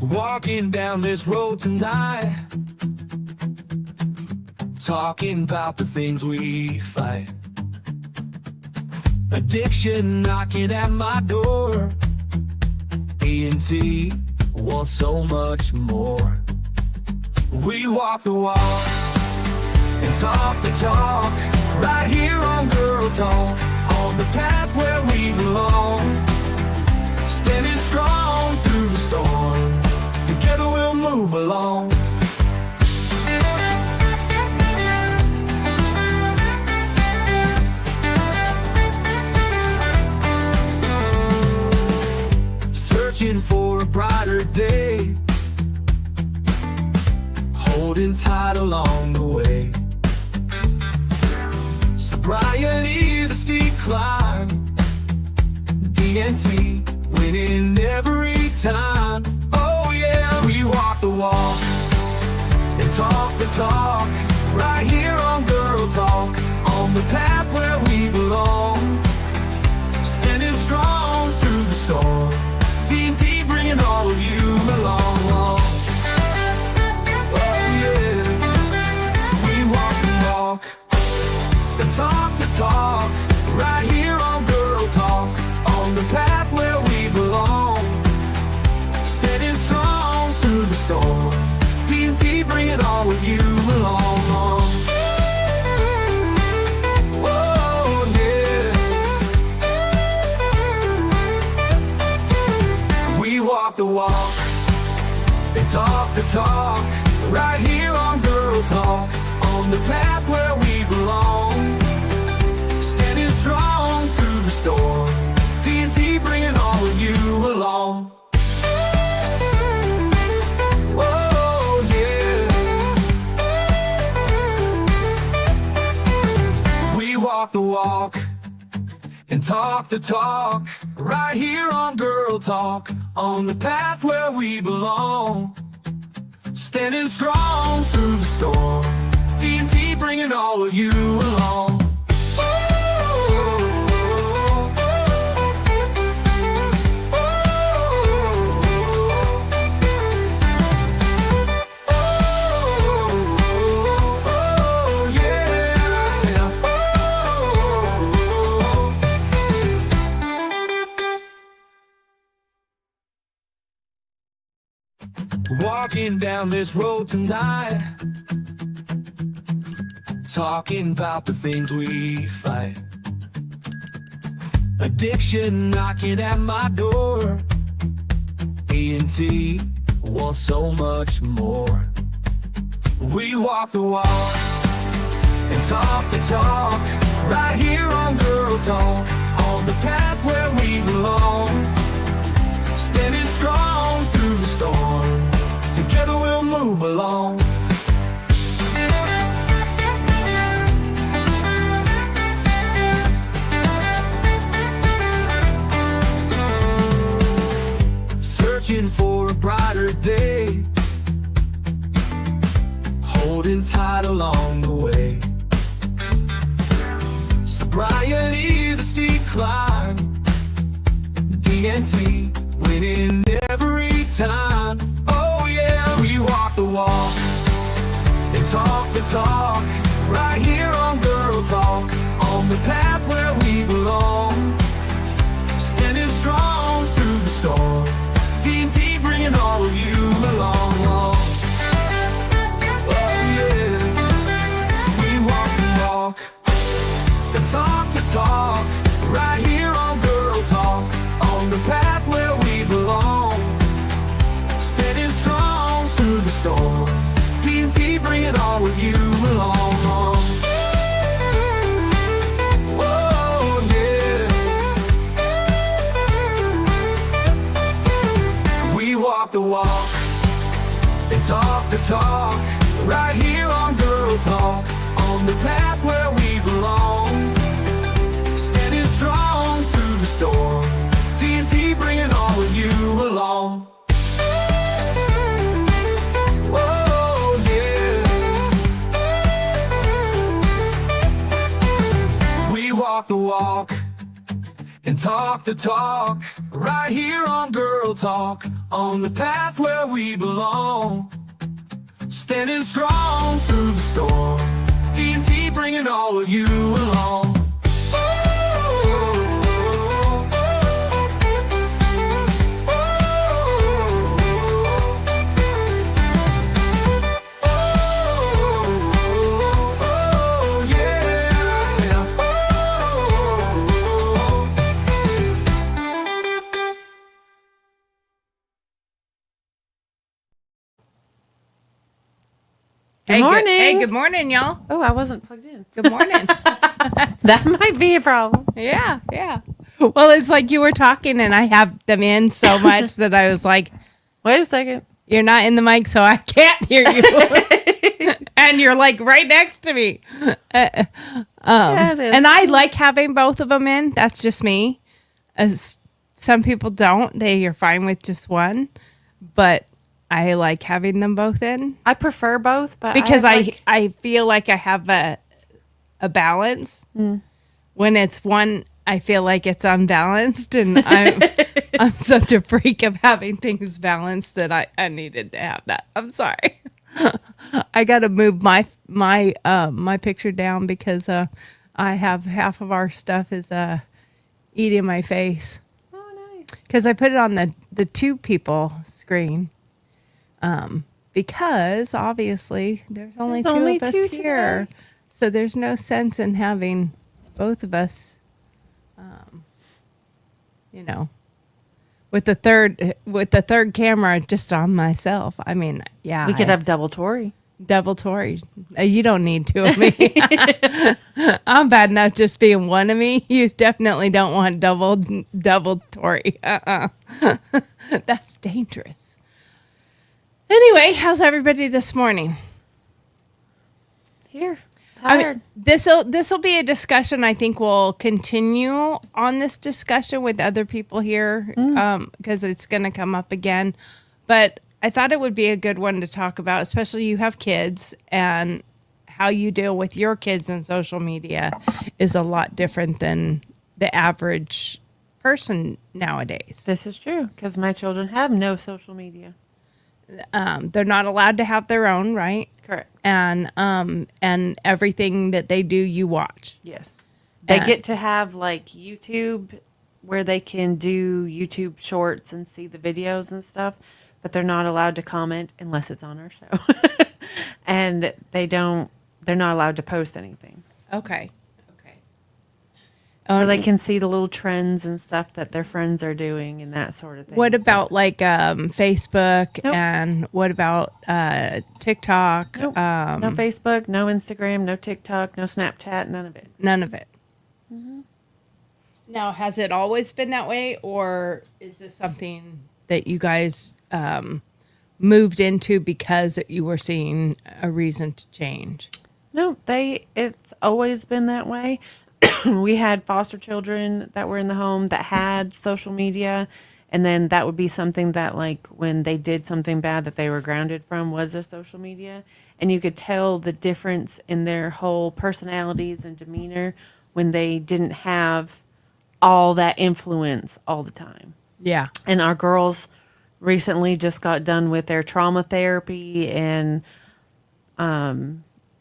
Walking down this road tonight, talking about the things we fight. Addiction knocking at my door. E&T wants so much more. We walk the walk and talk the talk, right here on Girl Talk, on the path where we belong. Standing strong through the storm, together we'll move along. Searching for a brighter day, holding tight along the way. Sobriety's a steep climb, D&T winning every time. Oh yeah, we walk the walk and talk the talk, right here on Girl Talk, on the path where we belong. Standing strong through the storm, D&T bringing all of you along. Oh yeah, we walk the walk and talk the talk, right here on Girl Talk, on the path where we belong. Standing strong through the storm, D&T bringing all of you along. Oh yeah, we walk the walk and talk the talk, right here on Girl Talk, on the path where we belong. Standing strong through the storm, D&T bringing all of you along. Oh yeah, we walk the walk and talk the talk, right here on Girl Talk, on the path where we belong. Standing strong through the storm, D&T bringing all of you along. Walking down this road tonight, talking about the things we fight. Addiction knocking at my door. E&T wants so much more. We walk the walk and talk the talk, right here on Girl Talk, on the path where we belong. Standing strong through the storm, together we'll move along. Searching for a brighter day, holding tight along the way. Sobriety's a steep climb, D&T winning every time. Oh yeah, we walk the walk and talk the talk, right here on Girl Talk, on the path where we belong. Standing strong through the storm, D&T bringing all of you along. Oh yeah, we walk the walk and talk the talk, right here on Girl Talk, on the path where we belong. Standing strong through the storm, D&T bringing all of you along. Oh yeah, we walk the walk and talk the talk, right here on Girl Talk, on the path where we belong. Standing strong through the storm, D&T bringing all of you along. Oh yeah, we walk the walk and talk the talk, right here on Girl Talk, on the path where we belong. Standing strong through the storm, TNT bringing all of you along. Good morning. Hey, good morning, y'all. Oh, I wasn't plugged in. Good morning. That might be a problem. Yeah. Well, it's like you were talking and I have them in so much that I was like, Wait a second. you're not in the mic, so I can't hear you. And you're like right next to me. Yeah, it is. And I like having both of them in. That's just me. As some people don't. They are fine with just one. But I like having them both in. I prefer both, but Because I I feel like I have a balance. When it's one, I feel like it's unbalanced, and I'm such a freak of having things balanced that I needed to have that. I'm sorry. I got to move my picture down because I have half of our stuff is eating my face. Oh, nice. Because I put it on the two people screen. Because obviously there's only two of us here. Today. So there's no sense in having both of us, with the third camera just on myself. I mean, yeah. We could have double Tory. Double Tory. You don't need two of me. I'm bad enough just being one of me. You definitely don't want double Tory. That's dangerous. Anyway, how's everybody this morning? Here. I Tired. mean, this'll be a discussion. I think we'll continue on this discussion with other people here because it's going to come up again. But I thought it would be a good one to talk about, especially you have kids, and how you deal with your kids on social media is a lot different than the average person nowadays. This is true because my children have no social media. They're not allowed to have their own, right? Correct. And everything that they do, you watch. Yes. They get to have like YouTube where they can do YouTube shorts and see the videos and stuff, but they're not allowed to comment unless it's on our show. And they're not allowed to post anything. Okay. So they can see the little trends and stuff that their friends are doing and that sort of thing. What about like Facebook? Nope. And what about TikTok? Nope. No Facebook, no Instagram, no TikTok, no Snapchat, none of it. None of it. Mm-hmm. Now, has it always been that way, or is this something that you guys moved into because you were seeing a reason to change? No, it's always been that way. We had foster children that were in the home that had social media, and then that would be something that, like, when they did something bad that they were grounded from was their social media, and you could tell the difference in their whole personalities and demeanor when they didn't have all that influence all the time. Yeah. And our girls recently just got done with their trauma therapy, and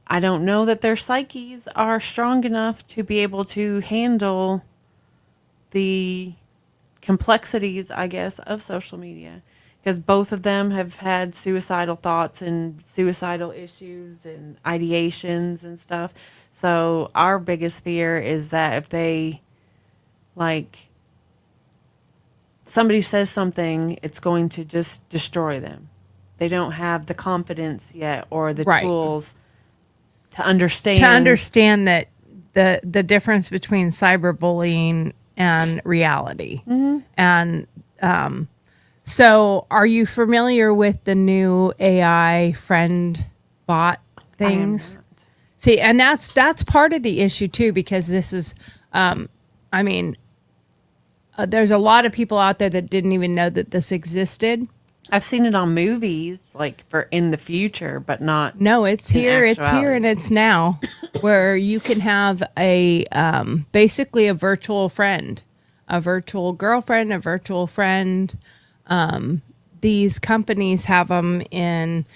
I don't know that their psyches are strong enough to be able to handle the complexities, I guess, of social media. Because both of them have had suicidal thoughts and suicidal issues and ideations and stuff. So our biggest fear is that if they, like, somebody says something, it's going to just destroy them. They don't have the confidence yet or the tools to understand that the difference between cyberbullying and reality. Mm-hmm. And so are you familiar with the new AI friend bot things? See, and that's part of the issue too, because this is there's a lot of people out there that didn't even know that this existed. I've seen it on movies, like for in the future, but not. No, it's here. It's here, and it's now, where you can have a basically a virtual friend, a virtual girlfriend, a virtual friend, these companies have them in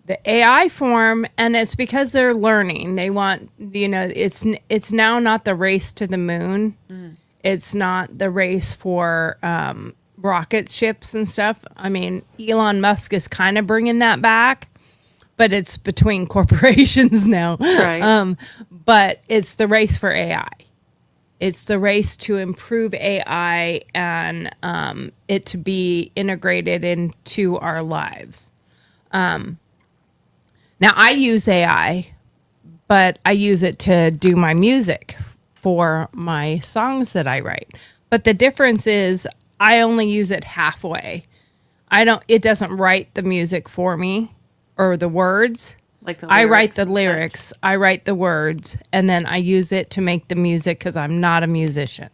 the AI form, and it's because they're learning. They want, it's now not the race to the moon. It's not the race for rocket ships and stuff. I mean, Elon Musk is kind of bringing that back, but it's between corporations now. Right. But it's the race for AI. It's the race to improve AI and it to be integrated into our lives. Now, I use AI, but I use it to do my music for my songs that I write. But the difference is I only use it halfway. It doesn't write the music for me or the words. Like the I write lyrics the and lyrics, I write the words, and then I use it to make the music because I'm not a musician.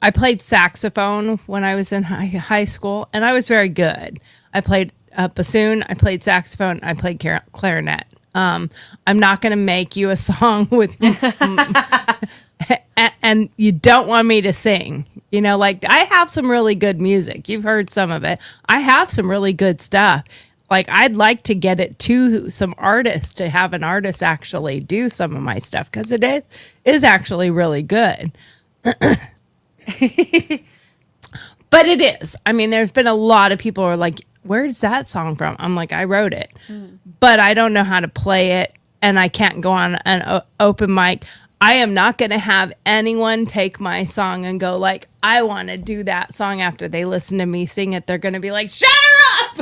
I played saxophone when I was in high school, and I was very good. I played bassoon, I played saxophone, I played clarinet. I'm not going to make you a song with, and you don't want me to sing. Like I have some really good music. You've heard some of it. I have some really good stuff. Like I'd like to get it to some artists, to have an artist actually do some of my stuff because it is actually really good. But it is. I mean, there's been a lot of people who are like, where's that song from? I'm like, I wrote it, but I don't know how to play it, and I can't go on an open mic. I am not going to have anyone take my song and go like, I want to do that song after they listen to me sing it. They're going to be like, shut her up!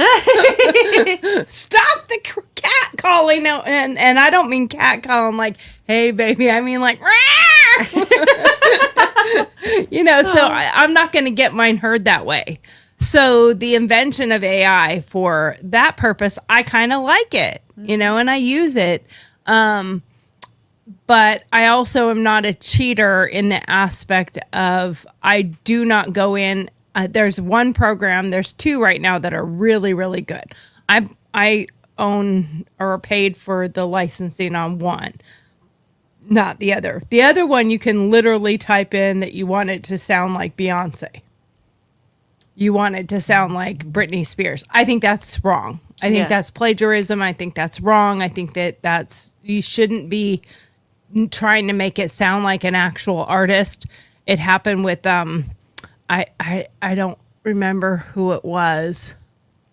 Stop the cat calling. No, and I don't mean cat calling like, hey, baby. I mean like, so I'm not going to get mine heard that way. So the invention of AI for that purpose, I kind of like it, and I use it. But I also am not a cheater in the aspect of I do not go in. There's one program. There's two right now that are really, really good. I own or paid for the licensing on one, not the other. The other one you can literally type in that you want it to sound like Beyonce. You want it to sound like Britney Spears. I think that's wrong. I think that's plagiarism. I think that's wrong. I think that's you shouldn't be trying to make it sound like an actual artist. It happened with I don't remember who it was.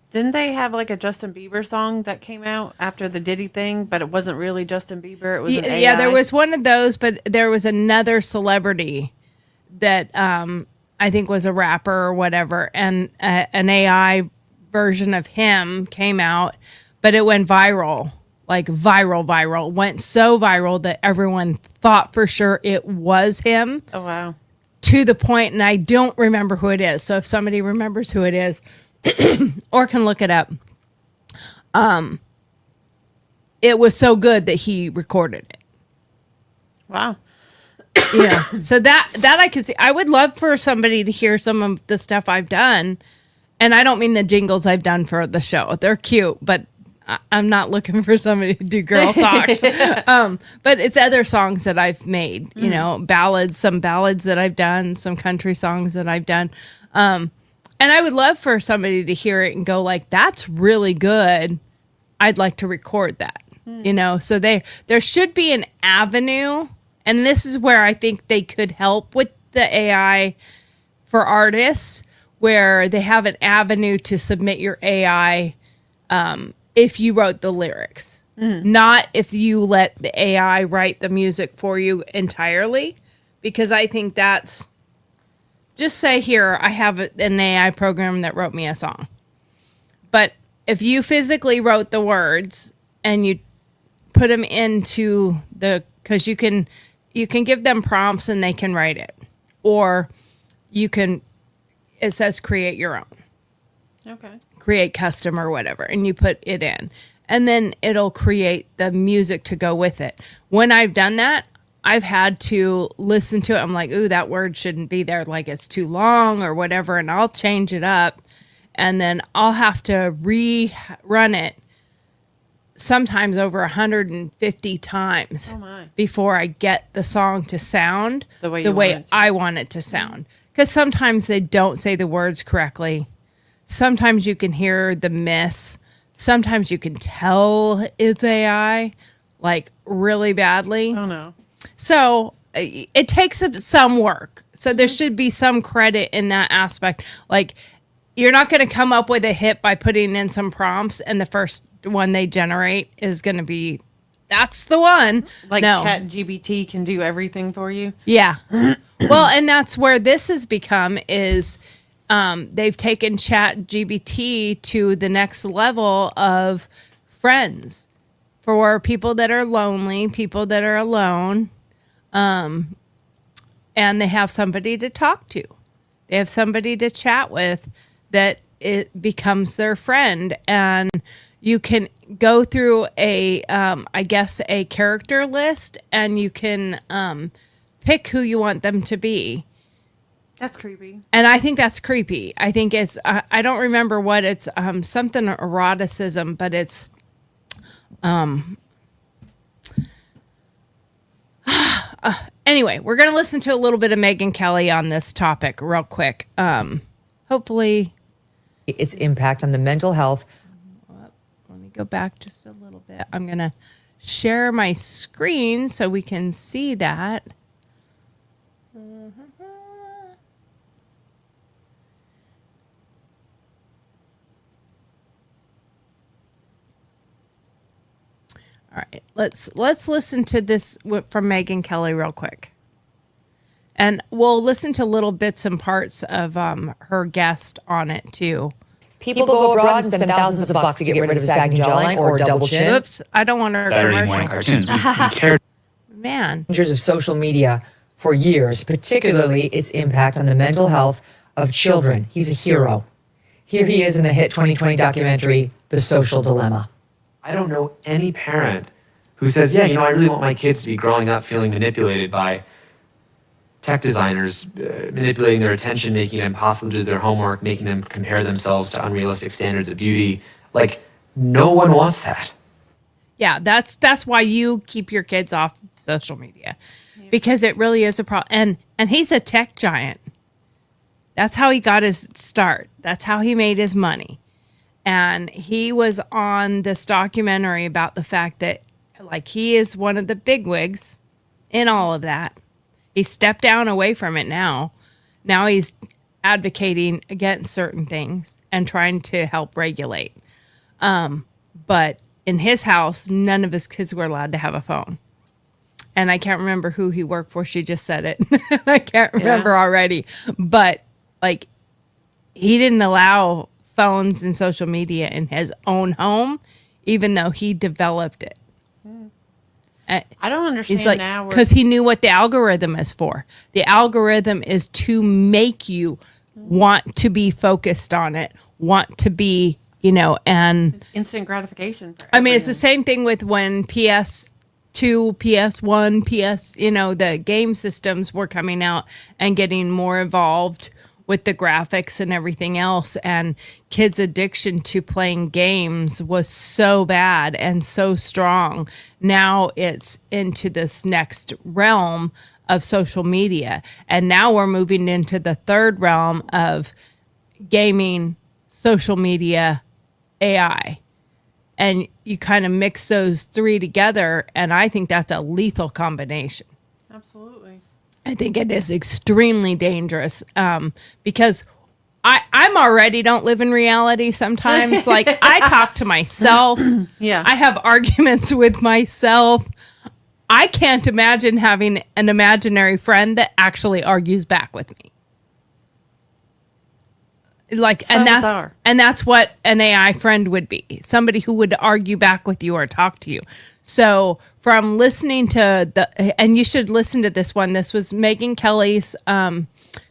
Didn't they have like a Justin Bieber song that came out after the Diddy thing, but it wasn't really Justin Bieber? It was an AI? Yeah, there was one of those, but there was another celebrity that I think was a rapper or whatever, and an AI version of him came out, but it went viral. Like viral, went so viral that everyone thought for sure it was him. Oh, wow. To the point, and I don't remember who it is. So if somebody remembers who it is or can look it up, it was so good that he recorded it. Wow. Yeah. So that I could see. I would love for somebody to hear some of the stuff I've done. And I don't mean the jingles I've done for the show. They're cute, but I'm not looking for somebody to do girl talks. But it's other songs that I've made, ballads, some ballads that I've done, some country songs that I've done. And I would love for somebody to hear it and go like, that's really good. I'd like to record that, so there should be an avenue. And this is where I think they could help with the AI for artists, where they have an avenue to submit your AI, if you wrote the lyrics, not if you let the AI write the music for you entirely, because I think that's just say here, I have an AI program that wrote me a song. But if you physically wrote the words and you put them into because you can give them prompts and they can write it, or it says create your own. Okay. Create custom or whatever, and you put it in, and then it'll create the music to go with it. When I've done that, I've had to listen to it. I'm like, ooh, that word shouldn't be there, like it's too long or whatever, and I'll change it up, and then I'll have to rerun it sometimes over 150 times before I get the song to sound the way I want it to sound. Because sometimes they don't say the words correctly. sometimes you can hear the miss. Sometimes you can tell it's AI, like really badly. Oh no. So it takes some work. So there should be some credit in that aspect. Like, you're not going to come up with a hit by putting in some prompts and the first one they generate is going to be, that's the one. Like no. Chat GBT can do everything for you. Yeah. Well, and that's where this has become is they've taken Chat GBT to the next level of friends for people that are lonely, people that are alone. And they have somebody to talk to. They have somebody to chat with that it becomes their friend. And you can go through a character list and you can pick who you want them to be. That's creepy. And I think that's creepy. I think it's, I don't remember what it's, something eroticism, but it's, anyway, we're going to listen to a little bit of Megyn Kelly on this topic real quick. Hopefully. Its impact on the mental health. Let me go back just a little bit. I'm going to share my screen so we can see that. All right, let's listen to this from Megyn Kelly real quick. And we'll listen to little bits and parts of her guest on it, too. People go abroad and spend thousands of bucks to get rid of a sagging jawline or a double chin. Oops, I don't want to Saturday morning cartoons. We cared. Man. Dangers of social media for years, particularly its impact on the mental health of children. He's a hero. Here he is in the hit 2020 documentary, The Social Dilemma. I don't know any parent who says, yeah, I really want my kids to be growing up feeling manipulated by tech designers, manipulating their attention, making it impossible to do their homework, making them compare themselves to unrealistic standards of beauty. Like, no one wants that. Yeah, that's why you keep your kids off social media, because it really is a problem. And he's a tech giant. That's how he got his start. That's how he made his money. And he was on this documentary about the fact that, like, he is one of the bigwigs in all of that. He stepped down away from it now. Now he's advocating against certain things and trying to help regulate. But in his house, none of his kids were allowed to have a phone. And I can't remember who he worked for. She just said it. I can't remember already. But, like, he didn't allow phones and social media in his own home, even though he developed it. I don't understand He's like, now. because he knew what the algorithm is for. The algorithm is to make you want to be focused on it, want to be, and instant gratification. I mean, it's the same thing with when PS2, PS1, the game systems were coming out and getting more involved with the graphics and everything else. And kids' addiction to playing games was so bad and so strong. Now it's into this next realm of social media. And now we're moving into the third realm of gaming, social media, AI. And you kind of mix those three together. And I think that's a lethal combination. Absolutely. I think it is extremely dangerous because I'm already don't live in reality sometimes. Like, I talk to myself. Yeah. I have arguments with myself. I can't imagine having an imaginary friend that actually argues back with me. Like, So bizarre. and that's what an AI friend would be. Somebody who would argue back with you or talk to you. So from listening to and you should listen to this one. This was Megyn Kelly's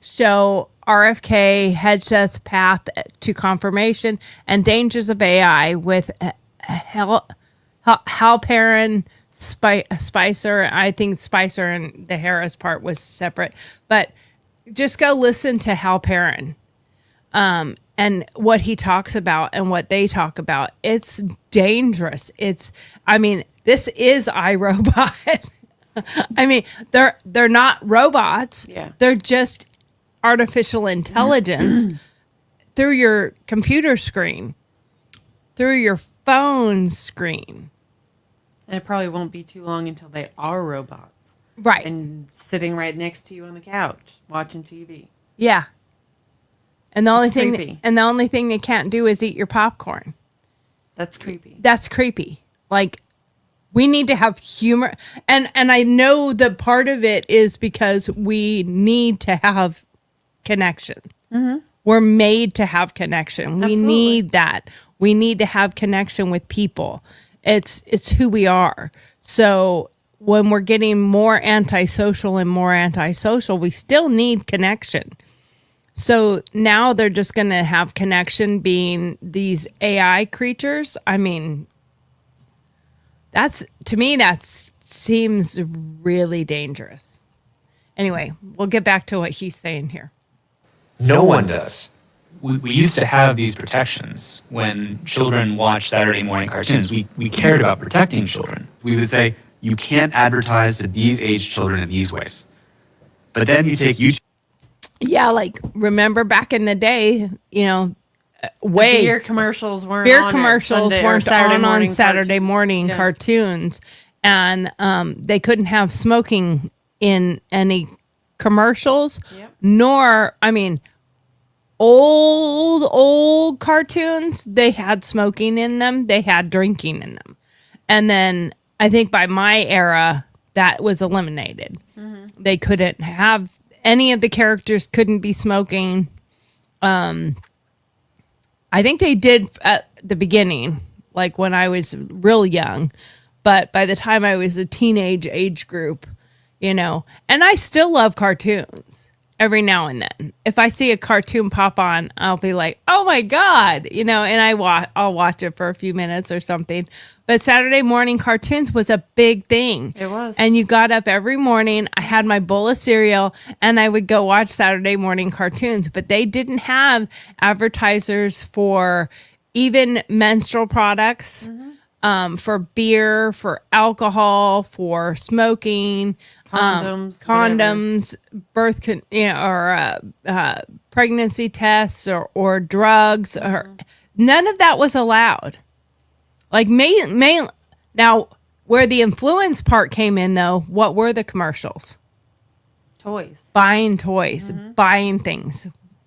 show, RFK, Hedgeth Path to Confirmation and Dangers of AI with Halperin Spicer. I think Spicer and the Harris part was separate. But just go listen to Halperin. And what he talks about and what they talk about. It's dangerous. This is iRobot. I mean, they're not robots. Yeah. They're just artificial intelligence through your computer screen, through your phone screen. And it probably won't be too long until they are robots. Right. And sitting right next to you on the couch watching TV. Yeah. And the only creepy. the only thing they can't do is eat your popcorn. That's creepy. That's creepy. Like, we need to have humor. And I know that part of it is because we need to have connection. Mm-hmm. We're made to have connection. Absolutely. We need that. We need to have connection with people. It's who we are. So when we're getting more antisocial, we still need connection. So now they're just going to have connection being these AI creatures. I mean, to me, that seems really dangerous. Anyway, we'll get back to what he's saying here. No one does. We used to have these protections when children watched Saturday morning cartoons. We cared about protecting children. We would say, you can't advertise to these age children in these ways. But then you take YouTube. Yeah, like, remember back in the day, Beer commercials weren't beer on commercials Sunday, weren't on Saturday cartoons. morning Yeah. cartoons, and they couldn't have smoking in any commercials. Yep. Nor, I mean, old cartoons, they had smoking in them, they had drinking in them, and then I think by my era that was eliminated. Mm-hmm. They couldn't have any of the characters couldn't be smoking. I think they did at the beginning, like when I was real young, but by the time I was a teenage age group, and I still love cartoons every now and then. If I see a cartoon pop on, I'll be like, oh my God, and I'll watch it for a few minutes or something. But Saturday morning cartoons was a big thing. It was. And you got up every morning. I had my bowl of cereal and I would go watch Saturday morning cartoons, but they didn't have advertisers for even menstrual products, for beer, for alcohol, for smoking, Condoms, pregnancy tests or drugs, or none of that was allowed. Like, now where the influence part came in, though, what were the commercials? Toys. Buying toys, buying things,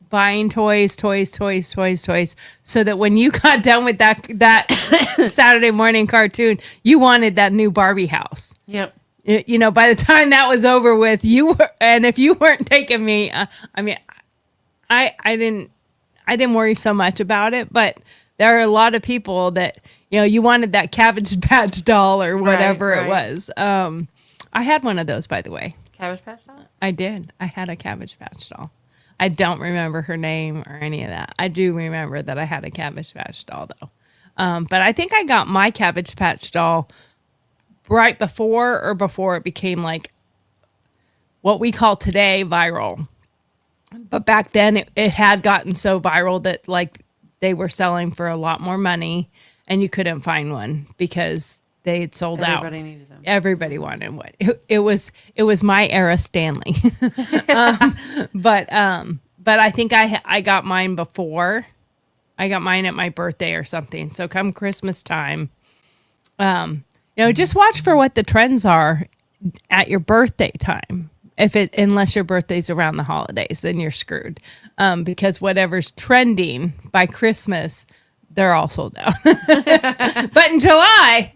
buying toys, so that when you got done with that Saturday morning cartoon, you wanted that new Barbie house. Yep. By the time that was over with, and if you weren't taking me, I didn't worry so much about it, but there are a lot of people that, you wanted that Cabbage Patch doll or whatever it was. I had one of those, by the way. Cabbage Patch dolls? I did. I had a Cabbage Patch doll. I don't remember her name or any of that. I do remember that I had a Cabbage Patch doll, though. But I think I got my Cabbage Patch doll right before it became like what we call today viral. But back then it had gotten so viral that like they were selling for a lot more money and you couldn't find one because they had sold out. Everybody needed them. Everybody wanted one. It was my era Stanley. But I think I got mine before. I got mine at my birthday or something. So come Christmas time, just watch for what the trends are at your birthday time. Unless your birthday's around the holidays, then you're screwed. Because whatever's trending by Christmas, they're all sold out. But in July,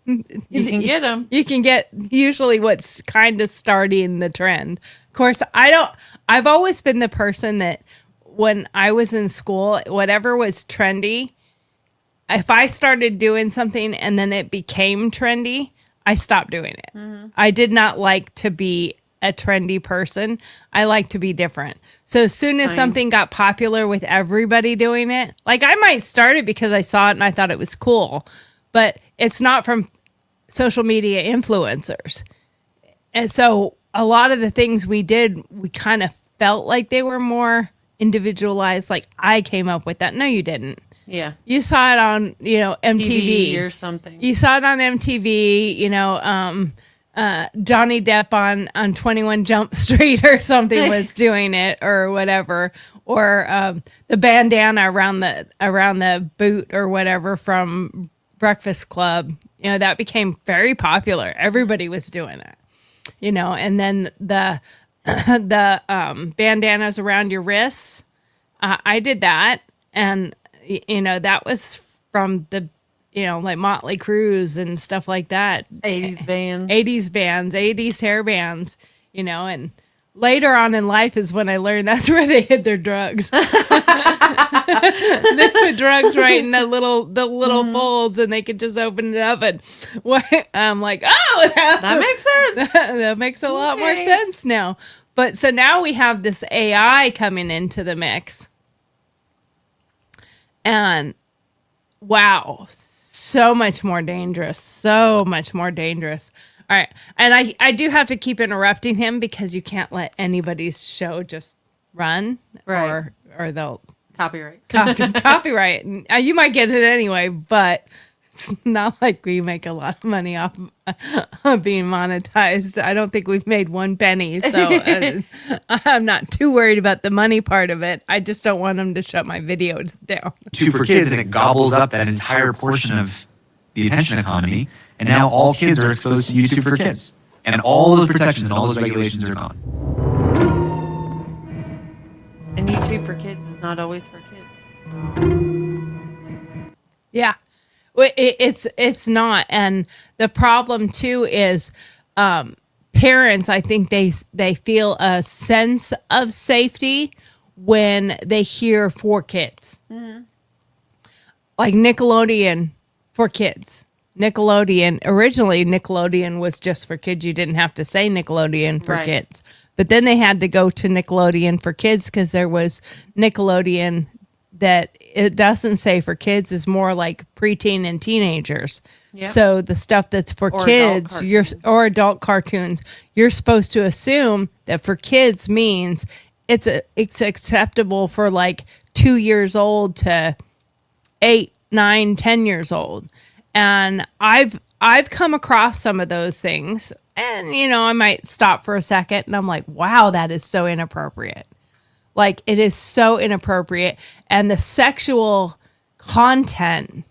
You can get them. you can get usually what's kind of starting the trend. Of course, I've always been the person that when I was in school, whatever was trendy, if I started doing something and then it became trendy, I stopped doing it. Mm-hmm. I did not like to be a trendy person. I like to be different. So as soon as something got popular with everybody doing it, like I might start it because I saw it and I thought it was cool, but it's not from social media influencers. And so a lot of the things we did, we kind of felt like they were more individualized. Like I came up with that. No, you didn't. Yeah. You saw it on, MTV TV or something. You saw it on MTV, Johnny Depp on 21 Jump Street or something was doing it or whatever, or the bandana around the boot or whatever from Breakfast Club. You know, that became very popular. Everybody was doing it. You know, and then the bandanas around your wrists. I did that, and you know, that was from the, you know, like Motley Crue's and stuff like that. 80s bands. 80s bands, 80s hair bands, you know, and later on in life is when I learned that's where they hid their drugs. They put drugs right in the little folds, and they could just open it up, and I'm like, oh, That makes sense. that makes a lot more sense now. But so now we have this AI coming into the mix, and wow, so much more dangerous. So much more dangerous. All right. And I do have to keep interrupting him because you can't let anybody's show just run, Right. or they'll Copyright. copyright. And, you might get it anyway, but it's not like we make a lot of money off of being monetized. I don't think we've made one penny. So I'm not too worried about the money part of it. I just don't want them to shut my videos down. YouTube for kids, and it gobbles up that entire portion of the attention economy. And now all kids are exposed to YouTube for kids. And all those protections and all those regulations are gone. And YouTube for kids is not always for kids. Yeah. Well, it's not. And the problem too is parents, I think they feel a sense of safety when they hear for kids. Mm-hmm. Like Nickelodeon for kids. Originally Nickelodeon was just for kids. You didn't have to say Nickelodeon for kids. But then they had to go to Nickelodeon for kids because there was Nickelodeon that it doesn't say for kids, is more like preteen and teenagers. Yep. So the stuff that's for kids, or adult cartoons, you're supposed to assume that for kids means it's acceptable for like 2 years old to 8, 9, 10 years old. And I've come across some of those things, and you know, I might stop for a second and I'm like, wow, that is so inappropriate. Like, it is so inappropriate. And the sexual content,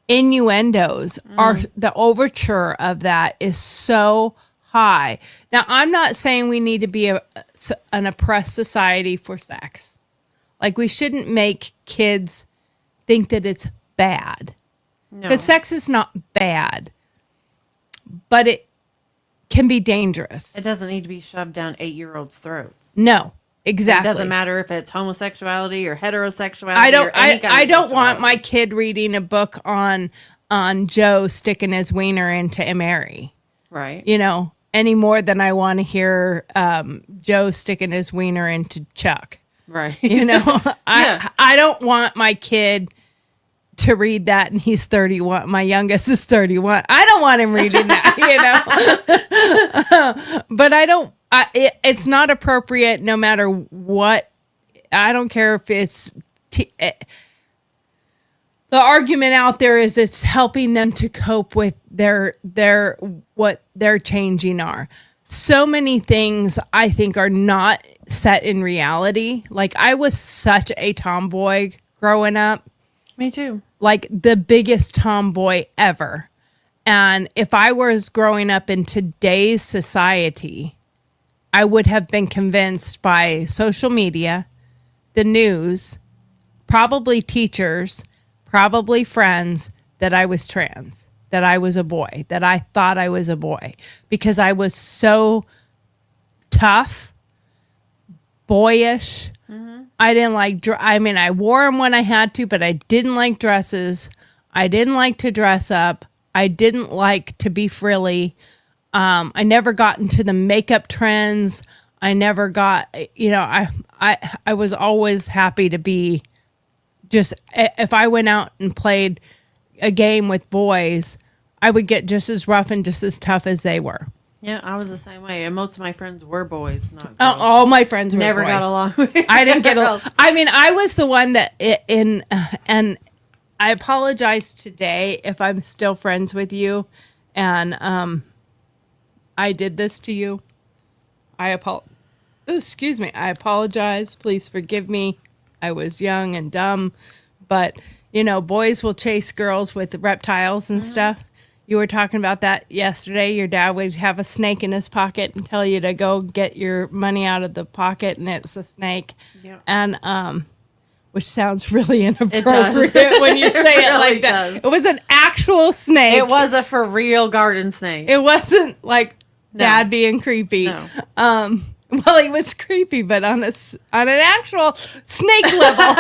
innuendos, are the overture of that is so high. Now, I'm not saying we need to be an oppressed society for sex. Like, we shouldn't make kids think that it's bad. Because sex is not bad, but it can be dangerous. It doesn't need to be shoved down 8-year-olds' throats. No, exactly. It doesn't matter if it's homosexuality or heterosexuality. I don't want my kid reading a book on Joe sticking his wiener into Mary. Right. You know, any more than I want to hear Joe sticking his wiener into Chuck. Right. You know, I don't want my kid to read that, and he's 31. My youngest is 31. I don't want him reading that, you know. But it's not appropriate no matter what. I don't care if it's the argument out there is it's helping them to cope with their what they're changing are. So many things I think are not set in reality. Like, I was such a tomboy growing up. Me too. Like, the biggest tomboy ever. And if I was growing up in today's society, I would have been convinced by social media, the news, probably teachers, probably friends, that I was trans, that I was a boy, that I thought I was a boy, because I was so tough, boyish. I didn't like, I wore them when I had to, but I didn't like dresses. I didn't like to dress up. I didn't like to be frilly. I never got into the makeup trends. I never got, you know, I was always happy to be just, if I went out and played a game with boys, I would get just as rough and just as tough as they were. Yeah, I was the same way. And most of my friends were boys, not girls. All my friends were Never boys. got along with I didn't get along. I mean, I was the one that and I apologize today if I'm still friends with you. And I did this to you. Excuse me. I apologize. Please forgive me. I was young and dumb. But, boys will chase girls with reptiles and stuff. You were talking about that yesterday. Your dad would have a snake in his pocket and tell you to go get your money out of the pocket, and it's a snake. Yep. And, which sounds really inappropriate does. when you say it really like that. does. It was an actual snake. It was a for real garden snake. It wasn't like No. dad being creepy. No. Well, he was creepy, but on an actual snake level.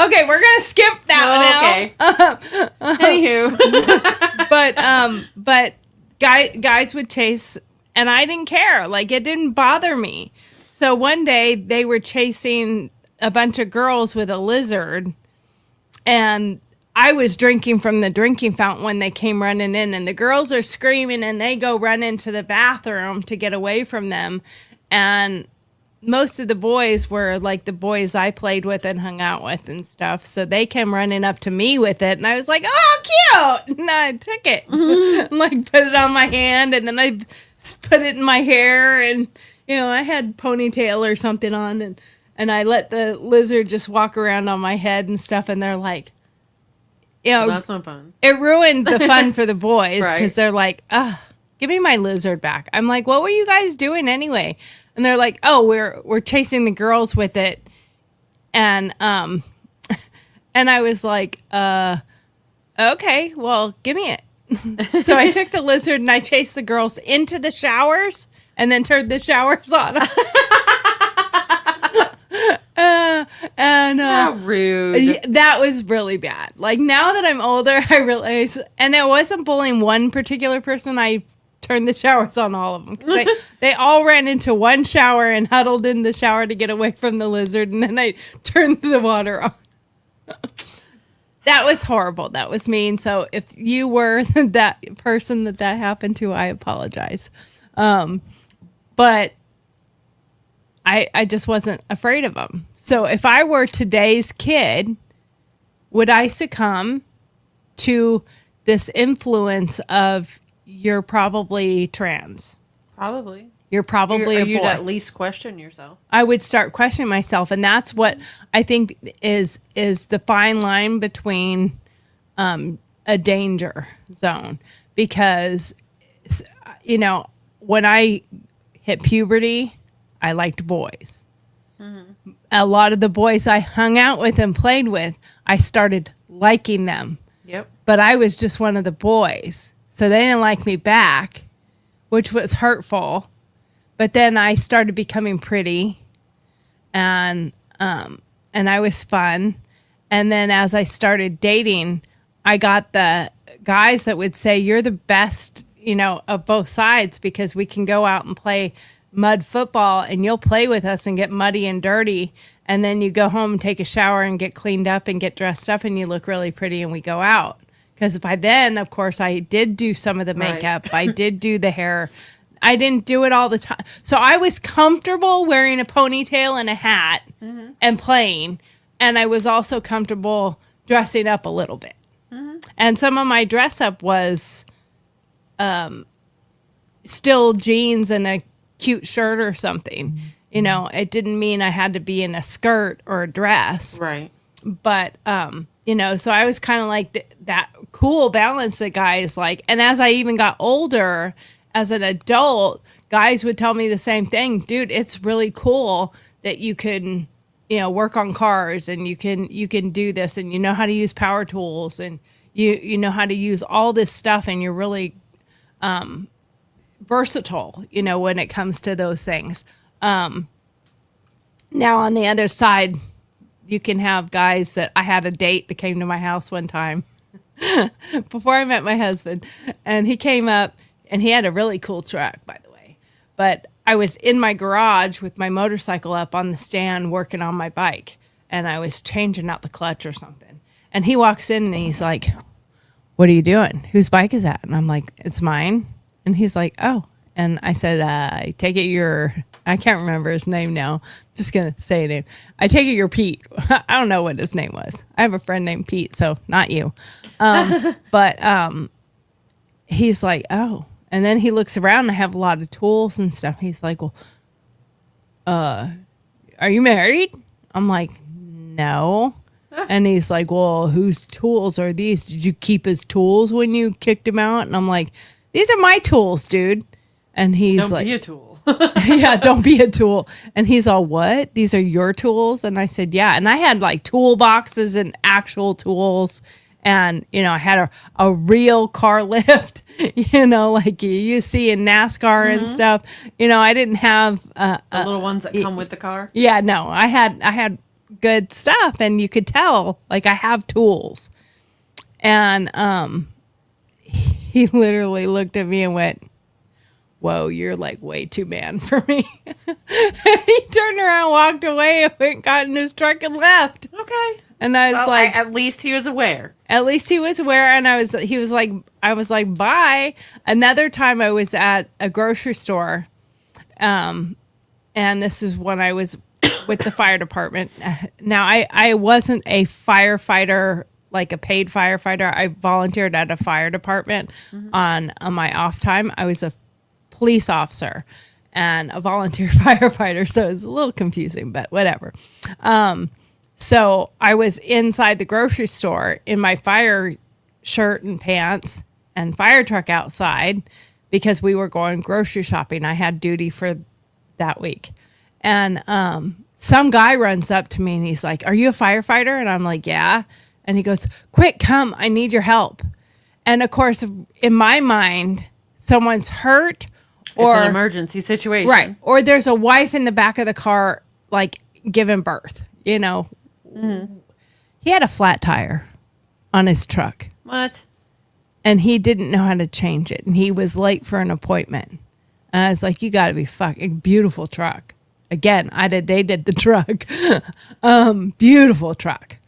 Okay, we're gonna skip that one now. Anywho. But guys would chase, and I didn't care. Like, it didn't bother me. So one day they were chasing a bunch of girls with a lizard, and I was drinking from the drinking fountain when they came running in, and the girls are screaming, and they go run into the bathroom to get away from them. And most of the boys were like the boys I played with and hung out with and stuff. So they came running up to me with it, and I was like, "Oh, cute!" And I took it, and like put it on my hand, and then I put it in my hair, and I had ponytail or something on, and I let the lizard just walk around on my head and stuff. And they're like, That's no fun. it ruined the fun for the boys because Right. they're like, give me my lizard back. I'm like, what were you guys doing anyway? And they're like, oh, we're chasing the girls with it. And and I was like, okay, well, give me it. So I took the lizard and I chased the girls into the showers and then turned the showers on. How rude. That was really bad. Like, now that I'm older, I realize, and I wasn't bullying one particular person. I turned the showers on all of them. 'Cause they all ran into one shower and huddled in the shower to get away from the lizard, and then I turned the water on. That was horrible. That was mean. So if you were that person that happened to, I apologize. But I just wasn't afraid of them. So if I were today's kid, would I succumb to this influence of you're probably trans? Probably. You're probably a You'd boy. at least question yourself. I would start questioning myself, and that's what I think is the fine line between a danger zone. Because when I hit puberty, I liked boys. Mm-hmm. A lot of the boys I hung out with and played with, I started liking them. Yep. But I was just one of the boys, so they didn't like me back, which was hurtful. But then I started becoming pretty, and I was fun. And then as I started dating, I got the guys that would say, "You're the best, of both sides, because we can go out and play mud football, and you'll play with us and get muddy and dirty, and then you go home and take a shower and get cleaned up and get dressed up, and you look really pretty, and we go out." Because by then, of course, I did do some of the makeup. I did do the hair. I didn't do it all the time. So I was comfortable wearing a ponytail and a hat and playing. And I was also comfortable dressing up a little bit. Mm-hmm. And some of my dress up was still jeans and a cute shirt or something. It didn't mean I had to be in a skirt or a dress. Right. But, so I was kind of like that cool balance that guys like. And as I even got older, as an adult, guys would tell me the same thing. Dude, it's really cool that you can, work on cars, and you can do this, and you know how to use power tools, and you know how to use all this stuff, and you're really versatile, when it comes to those things. Now on the other side, you can have guys that I had a date that came to my house one time before I met my husband, and he came up. And he had a really cool truck, by the way. But I was in my garage with my motorcycle up on the stand working on my bike. And I was changing out the clutch or something. And he walks in and he's like, "What are you doing? Whose bike is that?" And I'm like, "It's mine." And he's like, "Oh." And I said, "I take it I can't remember his name now. I'm just going to say a name. I take it you're Pete." I don't know what his name was. I have a friend named Pete, so not you. But he's like, "Oh." And then he looks around and I have a lot of tools and stuff. He's like, well, are you married? I'm like, no. And he's like, well, whose tools are these? Did you keep his tools when you kicked him out? And I'm like, these are my tools, dude. And he's Don't like, be a tool. yeah, don't be a tool. And he's all, what? These are your tools? And I said, yeah. And I had like toolboxes and actual tools. And, you know, I had a real car lift, you know, like you see in NASCAR and stuff. You know, I didn't have The little ones that come with the car. yeah, no, I had good stuff, and you could tell like I have tools. And he literally looked at me and went, whoa, you're like way too man for me. He turned around, walked away, and went, got in his truck and left. Okay. And I was Well, like, at least he was aware. at least he was aware. And I was like, bye. Another time I was at a grocery store. And this is when I was with the fire department. Now I wasn't a firefighter, like a paid firefighter. I volunteered at a fire department on my off time. I was a police officer and a volunteer firefighter. So it's a little confusing, but whatever. So I was inside the grocery store in my fire shirt and pants and fire truck outside because we were going grocery shopping. I had duty for that week. And some guy runs up to me and he's like, are you a firefighter? And I'm like, yeah. And he goes, quick, come, I need your help. And of course, in my mind, someone's hurt or It's an emergency situation. right. Or there's a wife in the back of the car, like giving birth, you know. He had a flat tire on his truck What? and he didn't know how to change it. And he was late for an appointment. And I was like, you got to be fucking beautiful truck. Again, they did the truck. Beautiful truck.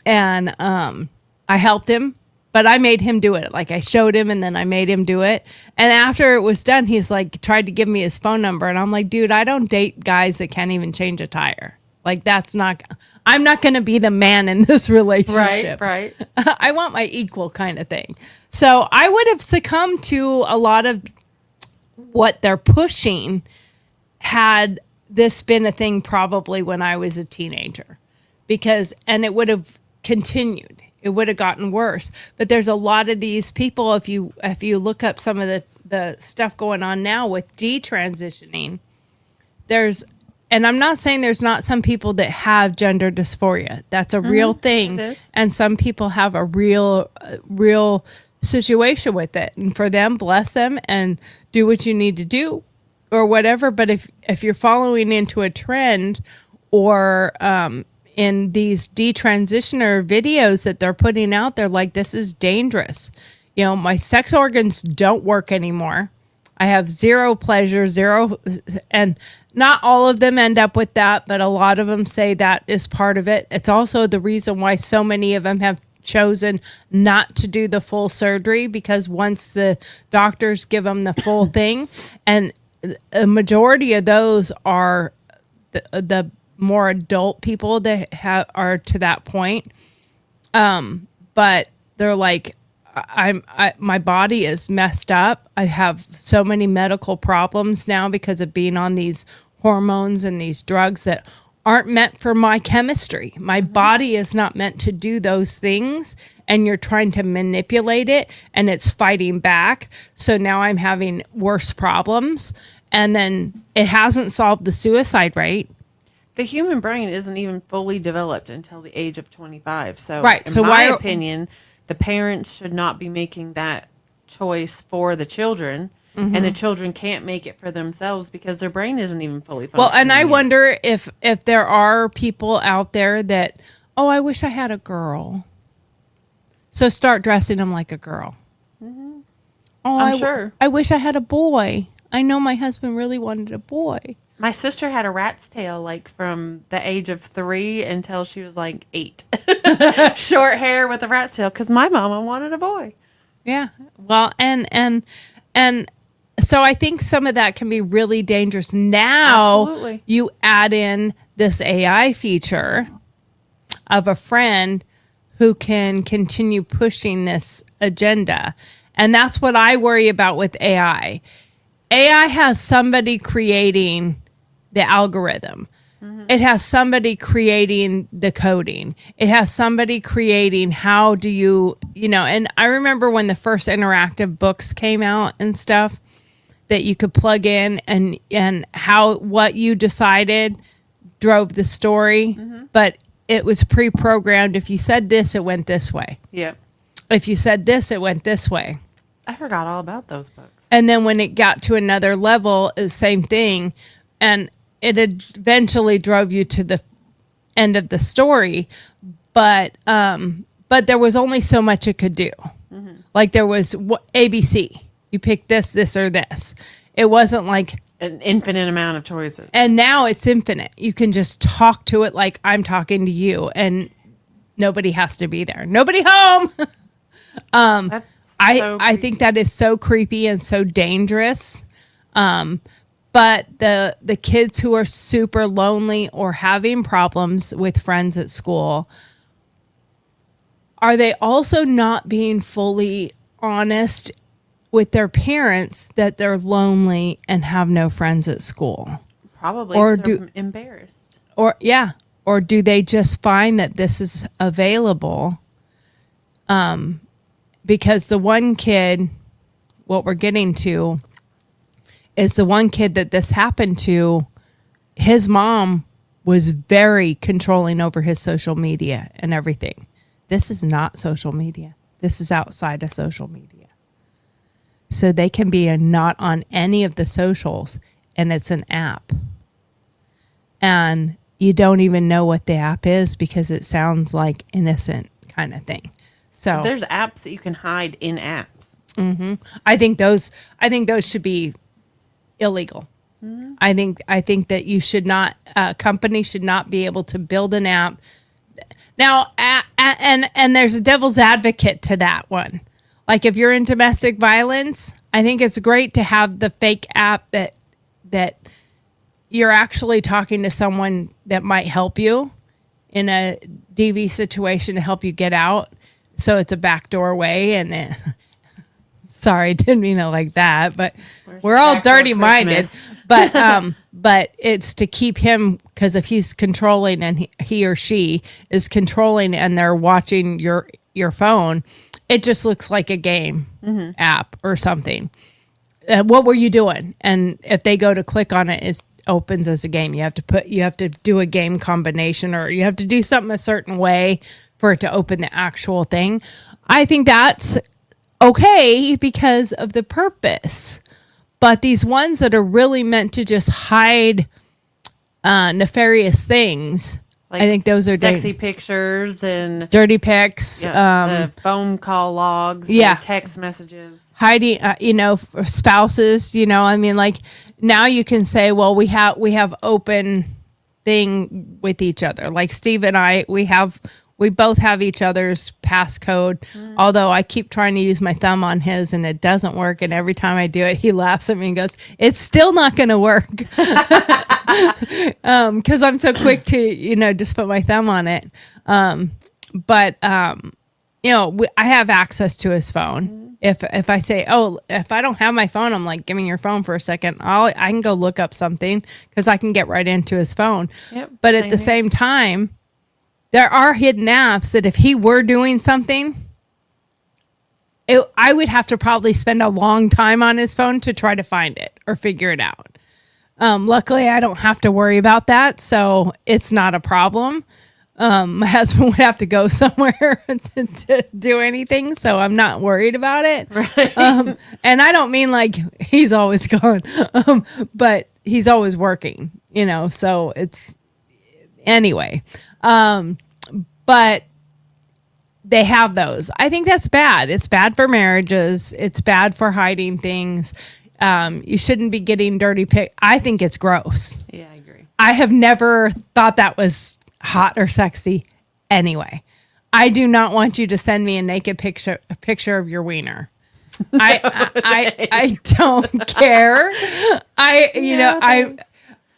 And I helped him, but I made him do it. Like I showed him and then I made him do it. And after it was done, he's like, tried to give me his phone number. And I'm like, dude, I don't date guys that can't even change a tire. Like I'm not going to be the man in this relationship. Right. I want my equal kind of thing. So I would have succumbed to a lot of what they're pushing had this been a thing probably when I was a teenager, and it would have continued. It would have gotten worse. But there's a lot of these people, if you look up some of the stuff going on now with detransitioning, and I'm not saying there's not some people that have gender dysphoria. That's a real thing. It is. And some people have a real situation with it. And for them, bless them and do what you need to do or whatever. But if you're following into a trend or in these detransitioner videos that they're putting out there, like this is dangerous. You know, my sex organs don't work anymore. I have zero pleasure, and not all of them end up with that, but a lot of them say that is part of it. It's also the reason why so many of them have chosen not to do the full surgery, because once the doctors give them the full thing, and a majority of those are the more adult people that are to that point. But they're like, my body is messed up. I have so many medical problems now because of being on these hormones and these drugs that aren't meant for my chemistry. My body is not meant to do those things, and you're trying to manipulate it and it's fighting back. So now I'm having worse problems, and then it hasn't solved the suicide rate. The human brain isn't even fully developed until the age of 25. So, Right, in so my why- opinion, the parents should not be making that choice for the children, and the children can't make it for themselves because their brain isn't even fully functioning. Well, and I yet. wonder if there are people out there that, oh, I wish I had a girl. So start dressing them like a girl. Oh, I'm sure. I wish I had a boy. I know my husband really wanted a boy. My sister had a rat's tail, like from the age of 3 until she was like 8. Short hair with a rat's tail, because my mama wanted a boy. Yeah. Well, and so I think some of that can be really dangerous. Now Absolutely. you add in this AI feature of a friend who can continue pushing this agenda. And that's what I worry about with AI. AI has somebody creating the algorithm. It has somebody creating the coding. It has somebody creating how do you, and I remember when the first interactive books came out and stuff that you could plug in and how what you decided drove the story, but it was pre-programmed. If you said this, it went this way. Yep. If you said this, it went this way. I forgot all about those books. And then when it got to another level, the same thing. And it eventually drove you to the end of the story. But there was only so much it could do. Like there was ABC. You pick this, or this. It wasn't like An infinite amount of choices. and now it's infinite. You can just talk to it like I'm talking to you, and nobody has to be there. Nobody home. That's so I think that is so creepy and so dangerous. But the kids who are super lonely or having problems with friends at school, are they also not being fully honest with their parents that they're lonely and have no friends at school? probably or they're embarrassed. Or do they just find that this is available? Because the one kid, what we're getting to is the one kid that this happened to, his mom was very controlling over his social media and everything. This is not social media. This is outside of social media. So they can be not on any of the socials, and it's an app. And you don't even know what the app is because it sounds like innocent kind of thing. So There's apps that you can hide in apps. I think those should be illegal. I think that you should not, companies should not be able to build an app. Now, and there's a devil's advocate to that one. Like if you're in domestic violence, I think it's great to have the fake app that you're actually talking to someone that might help you in a DV situation to help you get out. So it's a backdoor way, and sorry, didn't mean it like that, but we're all backdoor dirty-minded. Christmas? But it's to keep him, because if he's controlling and he or she is controlling and they're watching your phone, it just looks like a game app or something. What were you doing? And if they go to click on it, it opens as a game. You have to do a game combination, or you have to do something a certain way for it to open the actual thing. I think that's okay because of the purpose. But these ones that are really meant to just hide nefarious things, Like I think those are sexy pictures and dirty pics, the phone call logs, yeah. and text messages. hiding, spouses. I mean, like now you can say, well, we have open thing with each other. Like Steve and I, we both have each other's passcode, although I keep trying to use my thumb on his and it doesn't work. And every time I do it, he laughs at me and goes, it's still not going to work. Cause I'm so quick to, just put my thumb on it. But I have access to his phone. If I say, if I don't have my phone, I'm like, give me your phone for a second. I can go look up something because I can get right into his phone. Yep, But at same the here. same time, there are hidden apps that if he were doing something, I would have to probably spend a long time on his phone to try to find it or figure it out. Luckily, I don't have to worry about that, so it's not a problem. My husband would have to go somewhere to do anything, so I'm not worried about it. Right. And I don't mean like he's always gone, but he's always working, so it's anyway. But they have those. I think that's bad. It's bad for marriages. It's bad for hiding things. You shouldn't be getting dirty pic. I think it's gross. Yeah, I agree. I have never thought that was hot or sexy anyway. I do not want you to send me a naked picture of your wiener. I don't care.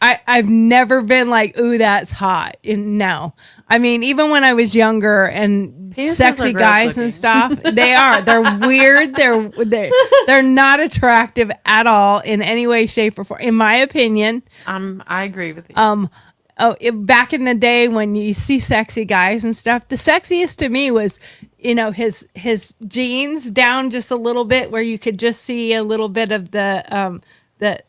I've never been like, ooh, that's hot. No. I mean, even when I was younger and Penises sexy are gross guys looking. and stuff, they're weird. They're not attractive at all in any way, shape, or form, in my opinion. I agree with you. Back in the day when you see sexy guys and stuff, the sexiest to me was, his jeans down just a little bit where you could just see a little bit of the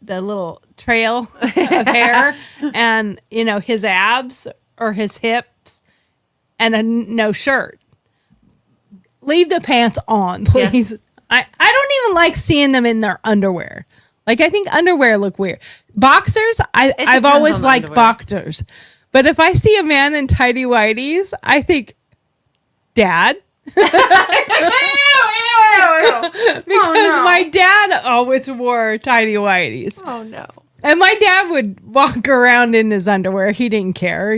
little trail of hair, and his abs or his hips, and no shirt. Leave the pants on, please. Yeah. I don't even like seeing them in their underwear. Like, I think underwear look weird. Boxers, I've always liked underwear. Boxers. But if I see a man in tighty whities, I think, Dad. Because my dad always wore tighty whities. Oh, no. And my dad would walk around in his underwear. He didn't care,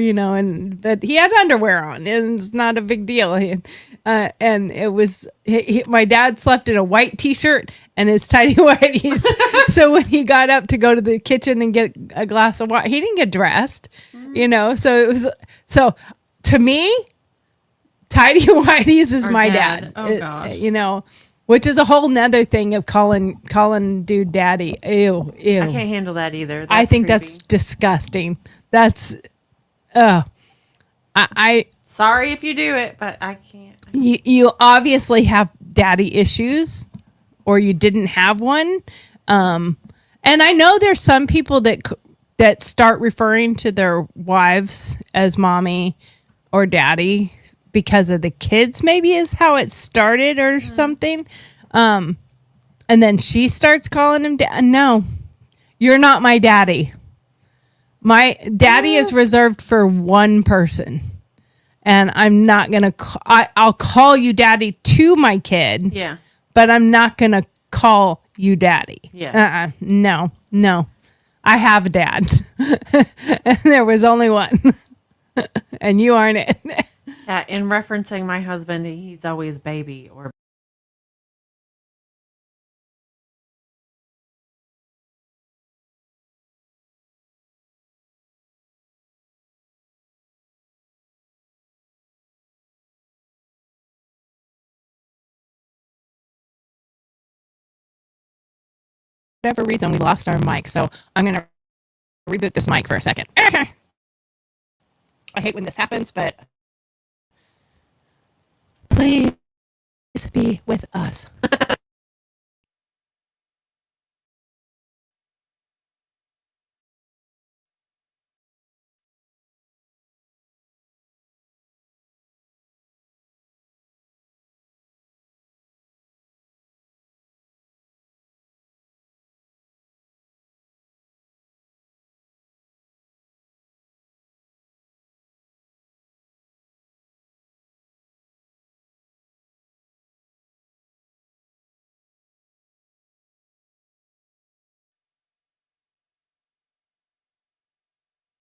but he had underwear on. And it's not a big deal. And it was, my dad slept in a white t-shirt and his tighty whities. So when he got up to go to the kitchen and get a glass of water, he didn't get dressed, So it was, so to me, tighty whities is my dad. Oh, gosh. Which is a whole nother thing of calling dude daddy. Ew. I can't handle that either. I think creepy. that's disgusting. That's, sorry if you do it, but I can't. You obviously have daddy issues, or you didn't have one. And I know there's some people that start referring to their wives as mommy or daddy because of the kids, maybe is how it started or something. And then she starts calling him dad. No, you're not my daddy. My daddy is reserved for one person. And I'm not going to, I'll call you daddy to my kid. Yeah. But I'm not going to call you daddy. Yeah. No. I have a dad. And there was only one. And you aren't it. Yeah, in referencing my husband, he's always baby or whatever reason, we lost our mic. So I'm going to reboot this mic for a second. I hate when this happens, but please be with us.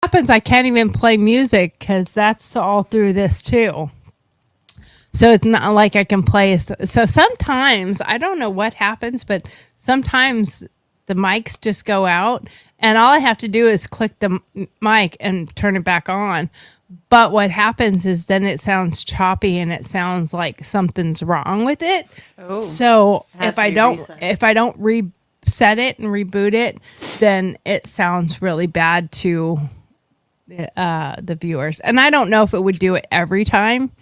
Happens, I can't even play music because that's all through this too. So it's not like I can play. So sometimes, I don't know what happens, but sometimes the mics just go out and all I have to do is click the mic and turn it back on. But what happens is then it sounds choppy and it sounds like something's wrong with it. Oh, so has if to I be don't, reset. if I don't reset it and reboot it, then it sounds really bad to the viewers. And I don't know if it would do it every time,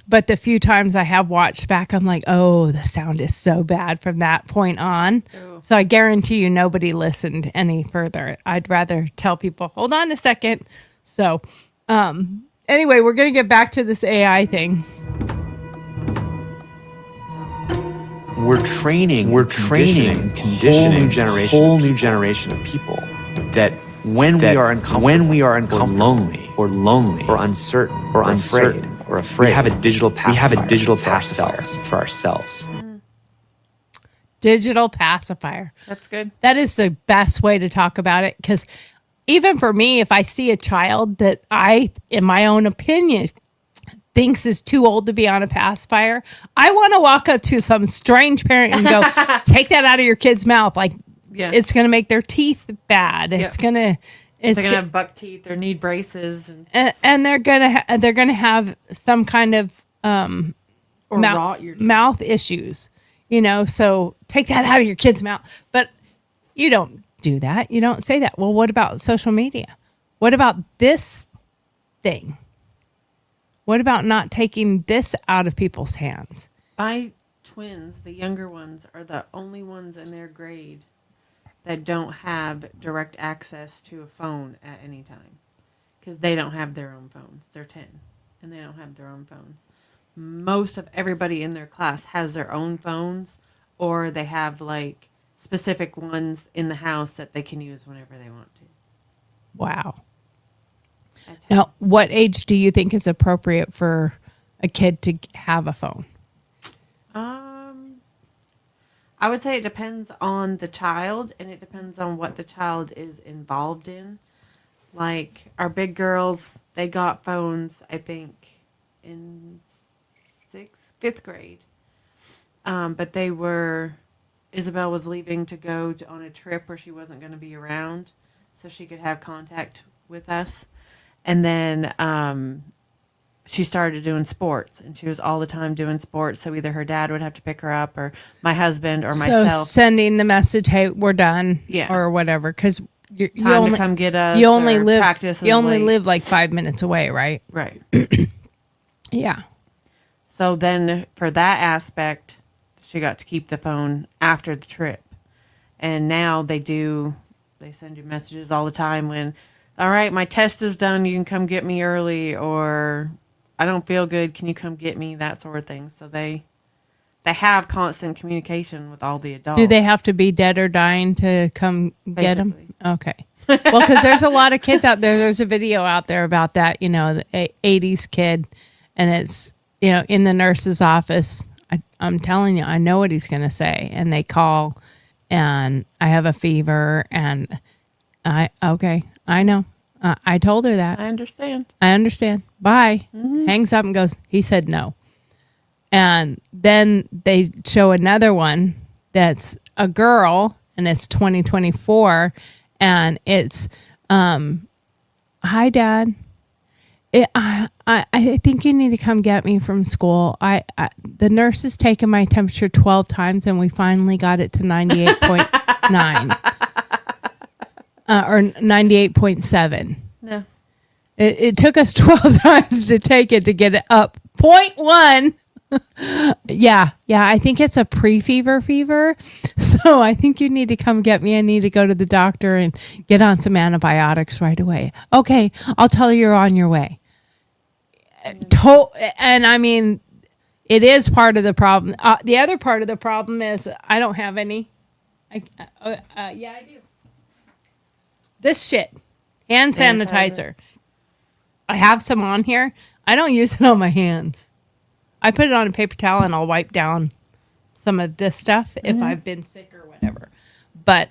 but the few times I have watched back, I'm like, oh, the sound is so bad from that point on. Ooh. So I guarantee you nobody listened any further. I'd rather tell people, hold on a second. So anyway, we're going to get back to this AI thing. We're training, conditioning whole new generation of people that when we are uncomfortable, or lonely, or uncertain, or afraid, we have a digital pacifier for ourselves. Digital pacifier. That's good. That is the best way to talk about it, because even for me, if I see a child that I, in my own opinion, thinks is too old to be on a pacifier, I want to walk up to some strange parent and go, take that out of your kid's mouth. Like, Yeah. it's going to make their teeth bad. It's going to, it's They're gonna have buck teeth or need braces and they're gonna have some kind of or rot your teeth. mouth issues, so take that out of your kid's mouth. But you don't do that. You don't say that. Well, what about social media? What about this thing? What about not taking this out of people's hands? My twins, the younger ones, are the only ones in their grade that don't have direct access to a phone at any time because they don't have their own phones. They're 10 and they don't have their own phones. Most of everybody in their class has their own phones, or they have like specific ones in the house that they can use whenever they want to. Wow. That's Now, what age do you think is appropriate for a kid to have a phone? I would say it depends on the child, and it depends on what the child is involved in. Like our big girls, they got phones, I think, in fifth grade. But Isabel was leaving to go on a trip where she wasn't going to be around, so she could have contact with us. And then she started doing sports, and she was all the time doing sports. So either her dad would have to pick her up, or my husband, or myself. So sending the message, "Hey, we're done," Yeah. or whatever, because you Time only to come get us. you only or live practice. you only late. live like 5 minutes away, right? Right. Yeah. So then, for that aspect, she got to keep the phone after the trip. And now they send you messages all the time when, all right, my test is done. You can come get me early, or I don't feel good. Can you come get me? That sort of thing. So they have constant communication with all the adults. Do they have to be dead or dying to come get them? Basically. Okay. Well, because there's a lot of kids out there. There's a video out there about that, the 80s kid, and it's, in the nurse's office. I'm telling you, I know what he's going to say. And they call, and I have a fever, and I know. I told her that. I understand. Bye. Hangs up and goes, he said no. And then they show another one that's a girl, and it's 2024, and it's, hi, Dad. I think you need to come get me from school. The nurse has taken my temperature 12 times, and we finally got it to 98.9 or 98.7. No. It took us 12 times to take it to get it up 0.1. Yeah, I think it's a fever. So I think you need to come get me. I need to go to the doctor and get on some antibiotics right away. Okay, I'll tell you you're on your way. And I mean, it is part of the problem. The other part of the problem is I don't have any. Yeah, I do. This shit, hand sanitizer. I have some on here. I don't use it on my hands. I put it on a paper towel and I'll wipe down some of this stuff if I've been sick or whatever. But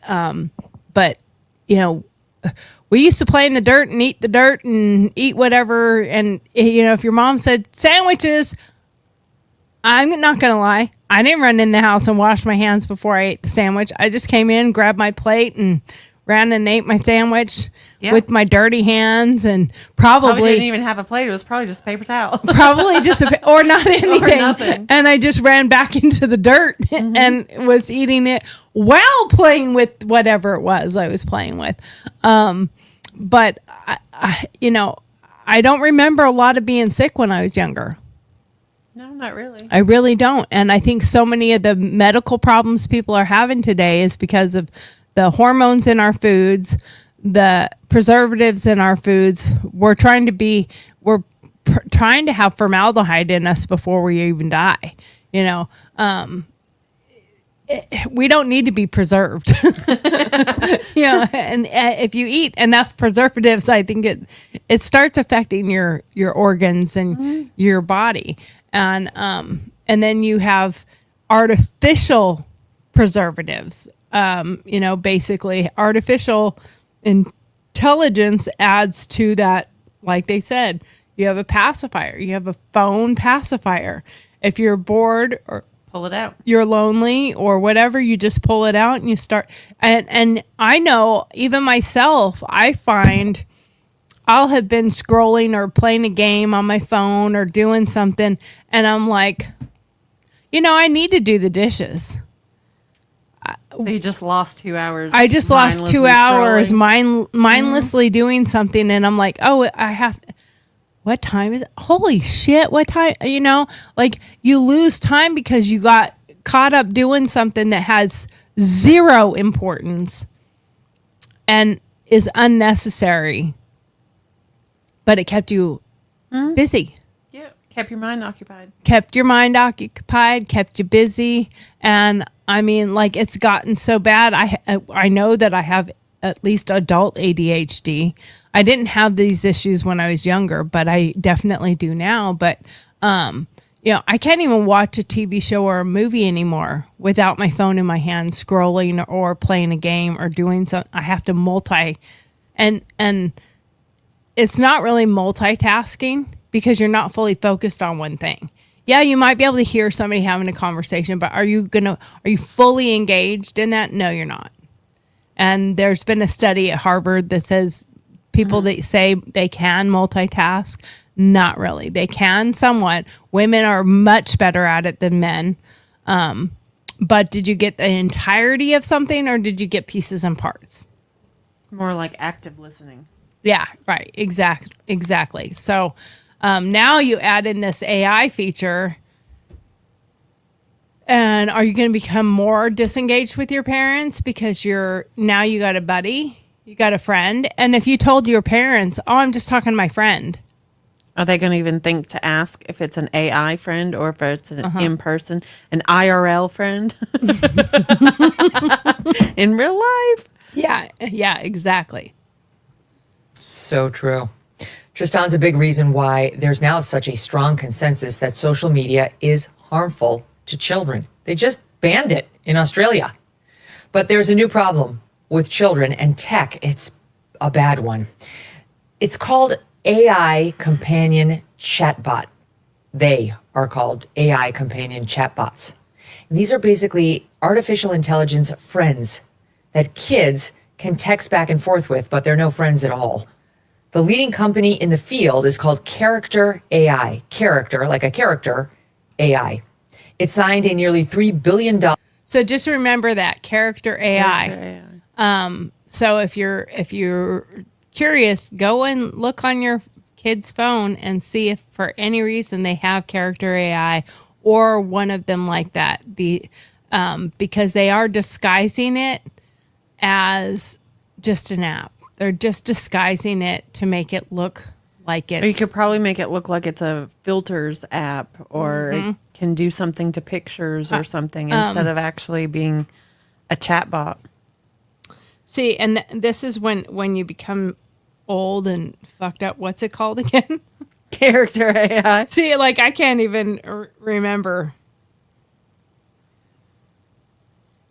we used to play in the dirt and eat the dirt and eat whatever. And if your mom said sandwiches, I'm not gonna lie, I didn't run in the house and wash my hands before I ate the sandwich. I just came in, grabbed my plate, and ran and ate my sandwich with my dirty hands, and probably didn't even have a plate. It was probably just paper towel. probably just or not anything. Or nothing. And I just ran back into the dirt and was eating it while playing with whatever it was I was playing with. But I don't remember a lot of being sick when I was younger. No, not really. I really don't. And I think so many of the medical problems people are having today is because of the hormones in our foods, the preservatives in our foods. We're trying to have formaldehyde in us before we even die. We don't need to be preserved. And if you eat enough preservatives, I think it starts affecting your organs and your body. And then you have artificial preservatives. Basically artificial intelligence adds to that. Like they said, you have a pacifier, you have a phone pacifier. If you're bored or Pull it out. you're lonely or whatever, you just pull it out and you start. And I know even myself, I find I'll have been scrolling or playing a game on my phone or doing something, and I'm like, I need to do the dishes. So you just lost 2 hours. I just lost 2 mindlessly hours scrolling. mindlessly doing something, and I'm like, oh, I have. What time is it? Holy shit! What time? Like you lose time because you got caught up doing something that has zero importance and is unnecessary, but it kept you busy. Yeah, kept your mind occupied. Kept your mind occupied, kept you busy. And I mean, like, it's gotten so bad. I know that I have at least adult ADHD. I didn't have these issues when I was younger, but I definitely do now. But, I can't even watch a TV show or a movie anymore without my phone in my hand, scrolling or playing a game or doing something. I have to multi, and it's not really multitasking because you're not fully focused on one thing. Yeah, you might be able to hear somebody having a conversation, but are you fully engaged in that? No, you're not. And there's been a study at Harvard that says people that say they can multitask, not really. They can somewhat. Women are much better at it than men. But did you get the entirety of something or did you get pieces and parts? More like active listening. Yeah, right. Exactly. So now you add in this AI feature. And are you going to become more disengaged with your parents because you got a buddy, you got a friend? And if you told your parents, oh, I'm just talking to my friend. Are they going to even think to ask if it's an AI friend or if it's an in-person, an IRL friend in real life? Yeah, exactly. So true. Tristan's a big reason why there's now such a strong consensus that social media is harmful to children. They just banned it in Australia. But there's a new problem with children and tech. It's a bad one. It's called AI companion chatbot. They are called AI companion chatbots. And these are basically artificial intelligence friends that kids can text back and forth with, but they're no friends at all. The leading company in the field is called Character AI. Character, like a character, AI. It signed a nearly $3 billion. So just remember that character AI. So if you're curious, go and look on your kid's phone and see if for any reason they have character AI or one of them like that. Because they are disguising it as just an app. They're just disguising it to make it look like it's... Or you could probably make it look like it's a filters app or it can do something to pictures or something instead of actually being a chat bot. See, and this is when you become old and fucked up. What's it called again? Character AI. See, like I can't even remember.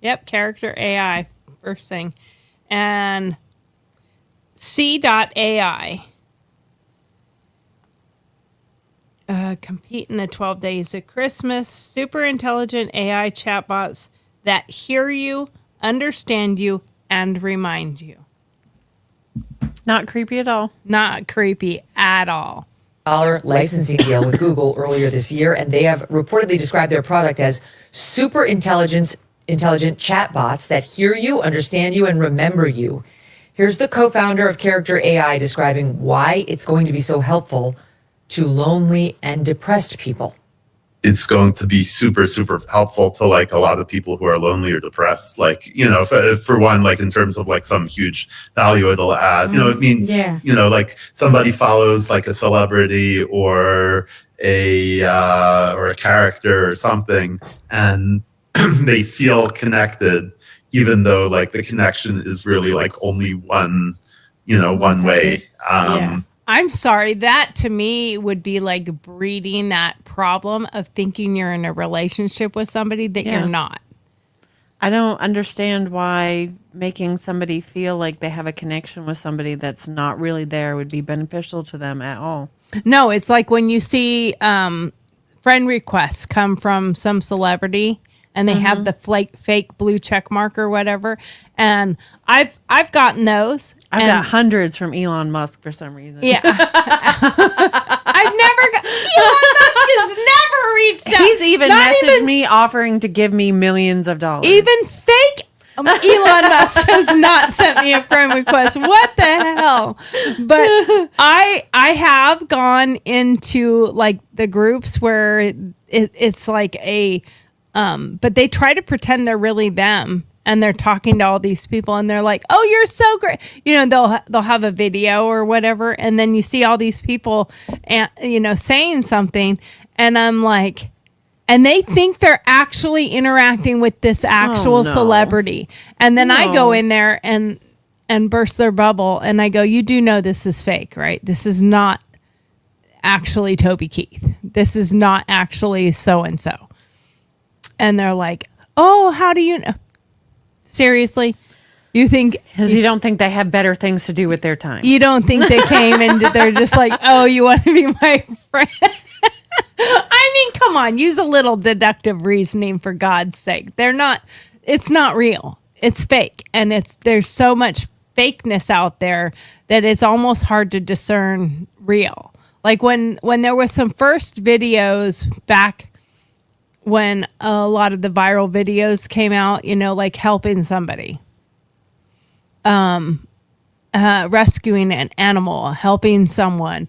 Yep, character AI, first thing. And C.AI. Compete in the 12 days of Christmas. Super intelligent AI chatbots that hear you, understand you, and remind you. Not creepy at all. Not creepy at all. Licensing deal with Google earlier this year, and they have reportedly described their product as super intelligent chatbots that hear you, understand you, and remember you. Here's the co-founder of Character AI describing why it's going to be so helpful to lonely and depressed people. It's going to be super, super helpful to like a lot of people who are lonely or depressed. Like, for one, like in terms of like some huge value it'll add, it means, like somebody follows like a celebrity or a character or something, and they feel connected, even though like the connection is really like only one way. I'm sorry. That to me would be like breeding that problem of thinking you're in a relationship with somebody that you're not. I don't understand why making somebody feel like they have a connection with somebody that's not really there would be beneficial to them at all. No, it's like when you see friend requests come from some celebrity and they have the fake blue check mark or whatever. And I've gotten those. I've got hundreds from Elon Musk for some reason. Yeah. Elon Musk has never reached out. He's even Not messaged me offering to give me millions of dollars. Even fake Elon Musk has not sent me a friend request. What the hell? But I have gone into like the groups where it's like a but they try to pretend they're really them and they're talking to all these people and they're like, "Oh, you're so great." You know, they'll have a video or whatever and then you see all these people and saying something and I'm like, and they think they're actually interacting with this actual celebrity. And then I go in there and burst their bubble and I go, "You do know this is fake, right? This is not actually Toby Keith. This is not actually so-and-so." And they're like, "Oh, how do you know?" Seriously? You think... Because you don't think they have better things to do with their time. You don't think they came and they're just like, "Oh, you want to be my friend?" I mean, come on, use a little deductive reasoning for God's sake. It's not real. It's fake. And there's so much fakeness out there that it's almost hard to discern real. Like when there was some first videos back when a lot of the viral videos came out, like helping somebody, rescuing an animal, helping someone,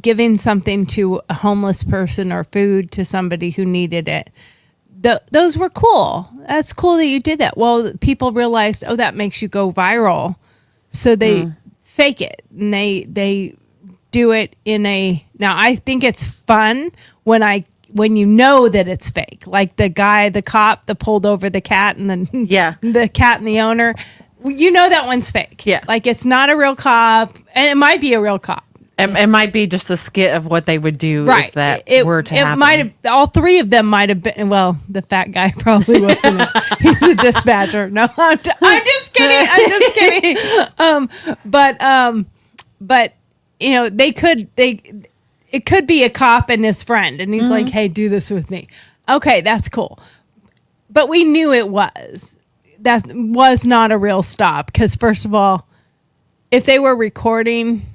giving something to a homeless person or food to somebody who needed it. Those were cool. That's cool that you did that. Well, people realized, oh, that makes you go viral. So they fake it and they do it now I think it's fun when you know that it's fake. Like the cop that pulled over the cat and then the cat and the owner, that one's fake. Yeah. Like it's not a real cop and it might be a real cop. It might be just a skit of what they would do if that were to happen. Might have, all three of them might have been. Well, the fat guy probably wasn't. He's a dispatcher. No, I'm just kidding. I'm just kidding. But it could be a cop and his friend, and he's like, "Hey, do this with me." Okay, that's cool. But we knew that was not a real stop because first of all, if they were recording.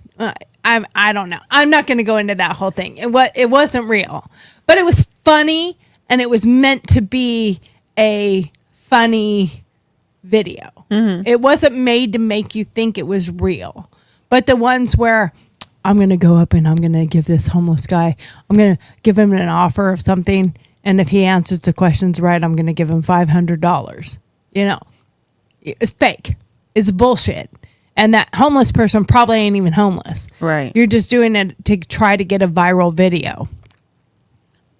I don't know. I'm not going to go into that whole thing. It wasn't real, but it was funny and it was meant to be a funny video. Mm-hmm. It wasn't made to make you think it was real. But the ones where I'm going to go up and I'm going to give this homeless guy, I'm going to give him an offer of something. And if he answers the questions right, I'm going to give him $500. It's fake. It's bullshit. And that homeless person probably ain't even homeless. Right. You're just doing it to try to get a viral video.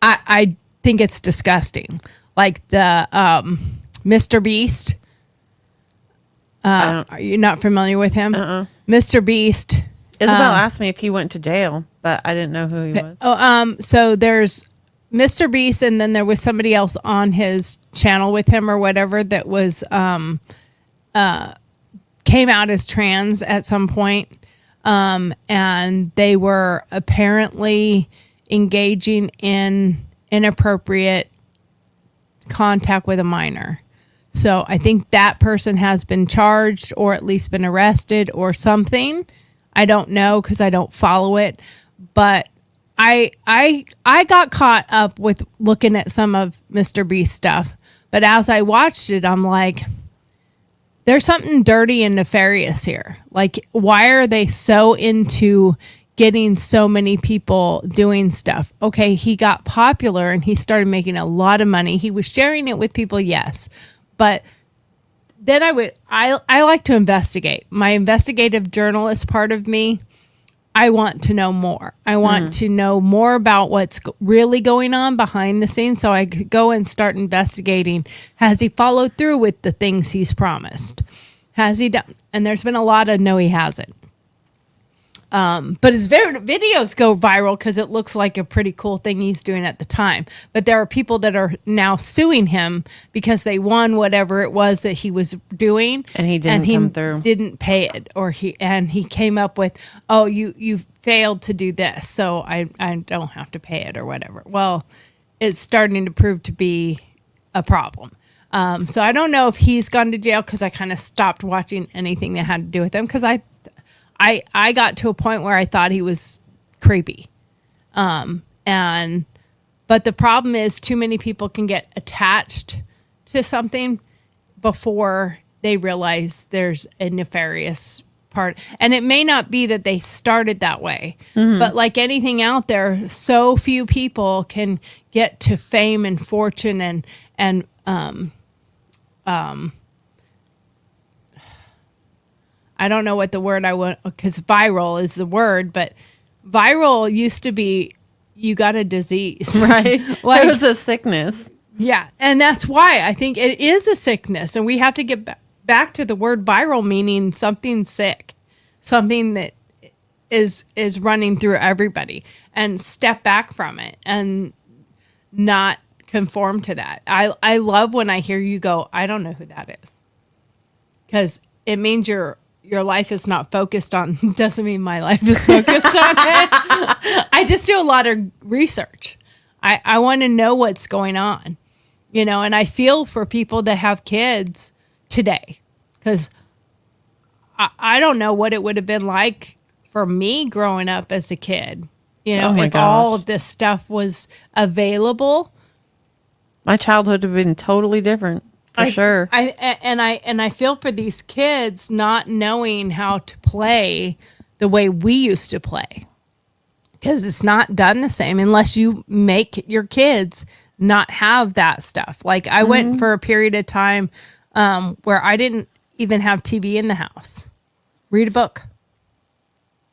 I think it's disgusting. Like the Mr. Beast. Are you not familiar with him? Mr. Beast. Isabel asked me if he went to jail, but I didn't know who he was. So there's Mr. Beast, and then there was somebody else on his channel with him or whatever that was came out as trans at some point, and they were apparently engaging in inappropriate contact with a minor. So I think that person has been charged or at least been arrested or something. I don't know because I don't follow it, but I got caught up with looking at some of Mr. Beast stuff. But as I watched it, I'm like, there's something dirty and nefarious here. Like, why are they so into getting so many people doing stuff? Okay, he got popular and he started making a lot of money. He was sharing it with people, yes. But then I like to investigate. My investigative journalist part of me, I want to know more. I want to know more about what's really going on behind the scenes so I could go and start investigating. Has he followed through with the things he's promised? Has he done? And there's been a lot of no, he hasn't. But his videos go viral because it looks like a pretty cool thing he's doing at the time. But there are people that are now suing him because they won whatever it was that he was doing, and he didn't come through. Didn't pay it, or he came up with, oh, you failed to do this, so I don't have to pay it or whatever. Well, it's starting to prove to be a problem. So I don't know if he's gone to jail, because I kind of stopped watching anything that had to do with him, because I got to a point where I thought he was creepy. But the problem is, too many people can get attached to something before they realize there's a nefarious part. And it may not be that they started that way, but like anything out there, so few people can get to fame and fortune and I don't know what the word I want, because viral is the word, but viral used to be you got a disease. Right. Like, it was a sickness. yeah. And that's why I think it is a sickness. And we have to get back to the word viral, meaning something sick, something that is running through everybody, and step back from it and not conform to that. I love when I hear you go, I don't know who that is. Because it means your life is not focused on, doesn't mean my life is focused on it. I just do a lot of research. I want to know what's going on, and I feel for people that have kids today, because I don't know what it would have been like for me growing up as a kid, Oh my if all gosh. of this stuff was available. My childhood would have been totally different, for sure. I feel for these kids not knowing how to play the way we used to play, because it's not done the same unless you make your kids not have that stuff. Like I went for a period of time where I didn't even have TV in the house. Read a book.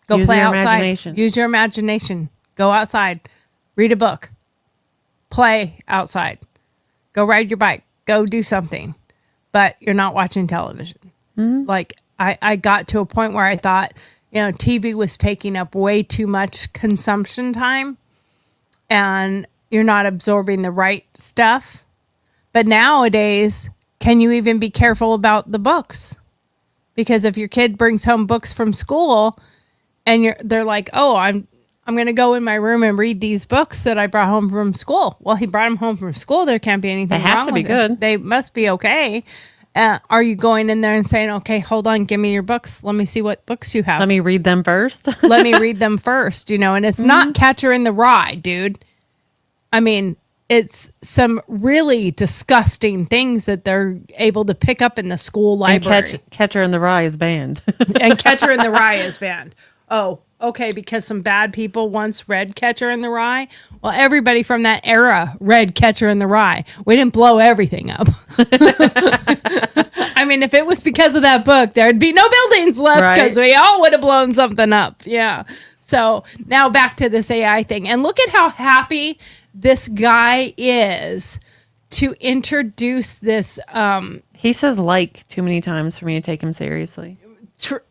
Go Use play your outside. imagination. Use your imagination. Go outside. Read a book. Play outside. Go ride your bike. Go do something. But you're not watching television. Like I got to a point where I thought, TV was taking up way too much consumption time, and you're not absorbing the right stuff. But nowadays, can you even be careful about the books? Because if your kid brings home books from school and they're like, oh, I'm going to go in my room and read these books that I brought home from school. Well, he brought them home from school. There can't be anything They have wrong to be with it. good. They must be okay. Are you going in there and saying, okay, hold on, give me your books. Let me see what books you have. Let me read them first. Let me read them first, and it's not Catcher in the Rye, dude. I mean, it's some really disgusting things that they're able to pick up in the school And library. Catcher in the Rye is banned. And Catcher in the Rye is banned. Oh, okay, because some bad people once read Catcher in the Rye. Well, everybody from that era read Catcher in the Rye. We didn't blow everything up. I mean, if it was because of that book, there'd be no buildings left, because we all would have blown something up. Yeah. So now back to this AI thing. And look at how happy this guy is to introduce this. He says like too many times for me to take him seriously.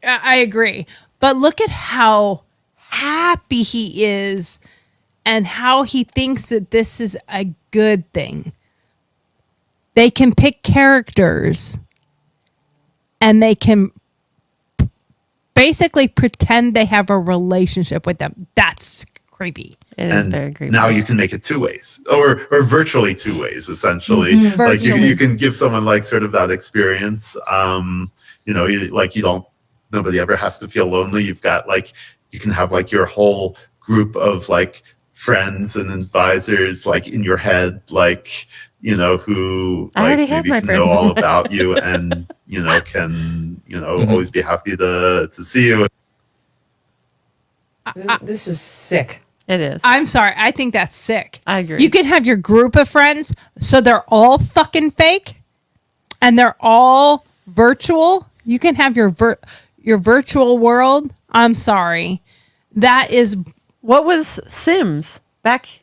I agree. But look at how happy he is and how he thinks that this is a good thing. They can pick characters and they can basically pretend they have a relationship with them. That's creepy. It is And very creepy. now you can make it two ways, or virtually two ways, essentially. Like Virtually. you can give someone like sort of that experience. Nobody ever has to feel lonely. You've got you can have your whole group of friends and advisors in your head, who I already have maybe my can know friends. all about you and can always be happy to see you. This is sick. It is. I'm sorry. I think that's sick. I agree. You can have your group of friends, so they're all fucking fake and they're all virtual. You can have your virtual world. I'm sorry. That is What was Sims back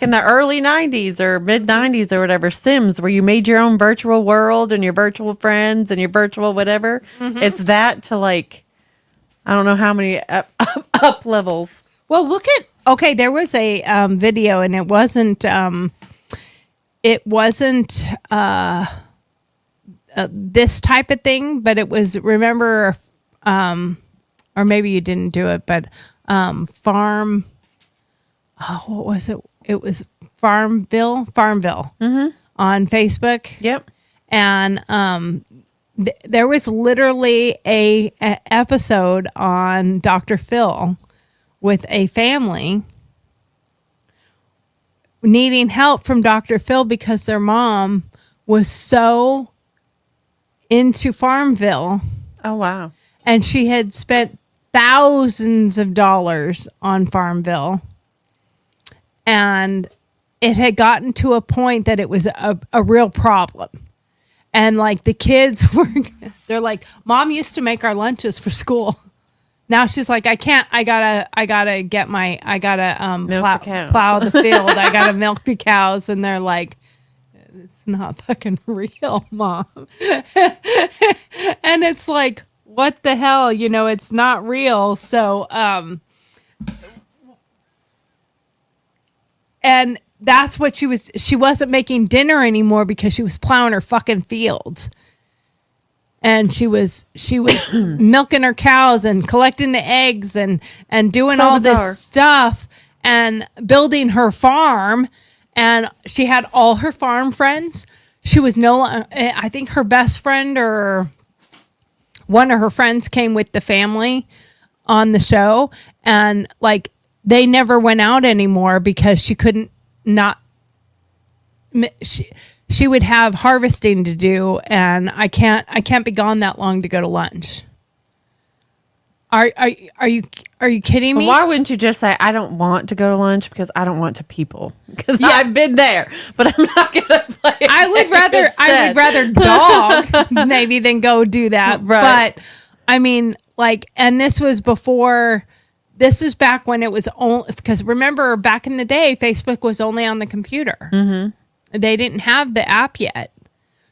in the early 90s or mid 90s or whatever? Sims, where you made your own virtual world and your virtual friends and your virtual whatever. It's that to I don't know how many up levels. well. Look at there was a video and it wasn't this type of thing, but it was, remember, or maybe you didn't do it, but farm. Oh, what was it? It was Farmville on Facebook. Yep. And there was literally a episode on Dr. Phil with a family needing help from Dr. Phil because their mom was so into Farmville. Oh, wow. And she had spent thousands of dollars on Farmville. And it had gotten to a point that it was a real problem. And like the kids they're like, Mom used to make our lunches for school. Now she's like, I can't, I gotta Milk the cows. plow the field. I gotta milk the cows. And they're like, it's not fucking real, Mom. And it's like, what the hell? It's not real. So, and that's what she wasn't making dinner anymore because she was plowing her fucking fields. And she was milking her cows and collecting the eggs and doing all this stuff and building her farm. And she had all her farm friends. She was I think her best friend or one of her friends came with the family on the show. And like, they never went out anymore because she couldn't she would have harvesting to do, and I can't be gone that long to go to lunch. Are you kidding me? Well, why wouldn't you just say, I don't want to go to lunch because I don't want to people? Because I've been there, but I'm not gonna play. I would rather dog maybe than go do that. Right. But I mean, like, and this was back when it was only, because remember back in the day, Facebook was only on the computer. Mm-hmm. They didn't have the app yet.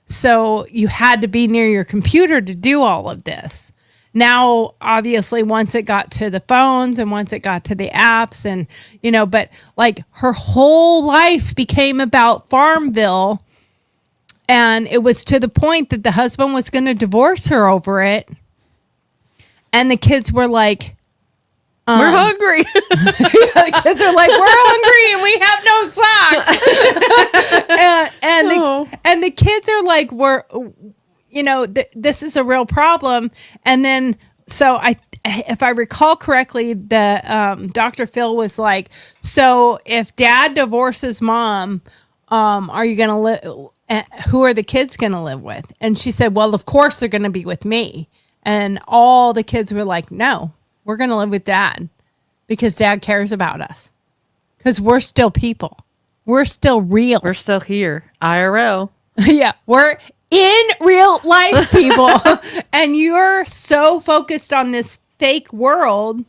So you had to be near your computer to do all of this. Now, obviously, once it got to the phones and once it got to the apps and, but like her whole life became about Farmville. And it was to the point that the husband was going to divorce her over it. And the kids were like, we're hungry. the kids are like, we're hungry and we have no socks. and the kids are like, this is a real problem. And then, so if I recall correctly, the Dr. Phil was like, so if Dad divorces Mom, are you going to live? Who are the kids going to live with? And she said, well, of course they're going to be with me. And all the kids were like, no. We're going to live with Dad because Dad cares about us. Because we're still people. We're still real. We're still here. IRL. Yeah. We're in real life, people. And you're so focused on this fake world.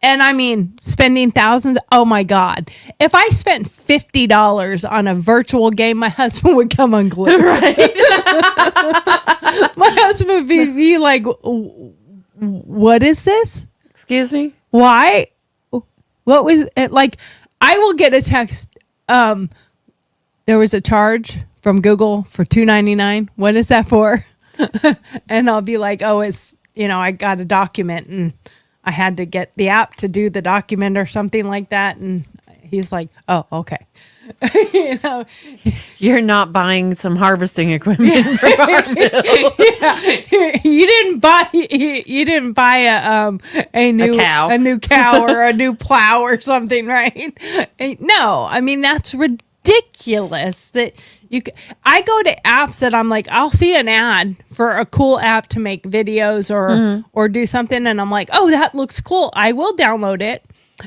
And I mean, spending thousands. Oh my God. If I spent $50 on a virtual game, my husband would come unglued. Right. My husband would be like, what is this? Excuse me? Why? What was it? Like, I will get a text. There was a charge from Google for $2.99. What is that for? And I'll be like, oh, it's, I got a document and I had to get the app to do the document or something like that. And he's like, oh, okay. You're not buying some harvesting equipment for Farmville. Yeah. You didn't buy a new cow or a new plow or something, right? No, I mean, that's ridiculous that I go to apps that I'm like, I'll see an ad for a cool app to make videos or do something, and I'm like, oh, that looks cool. I will download it.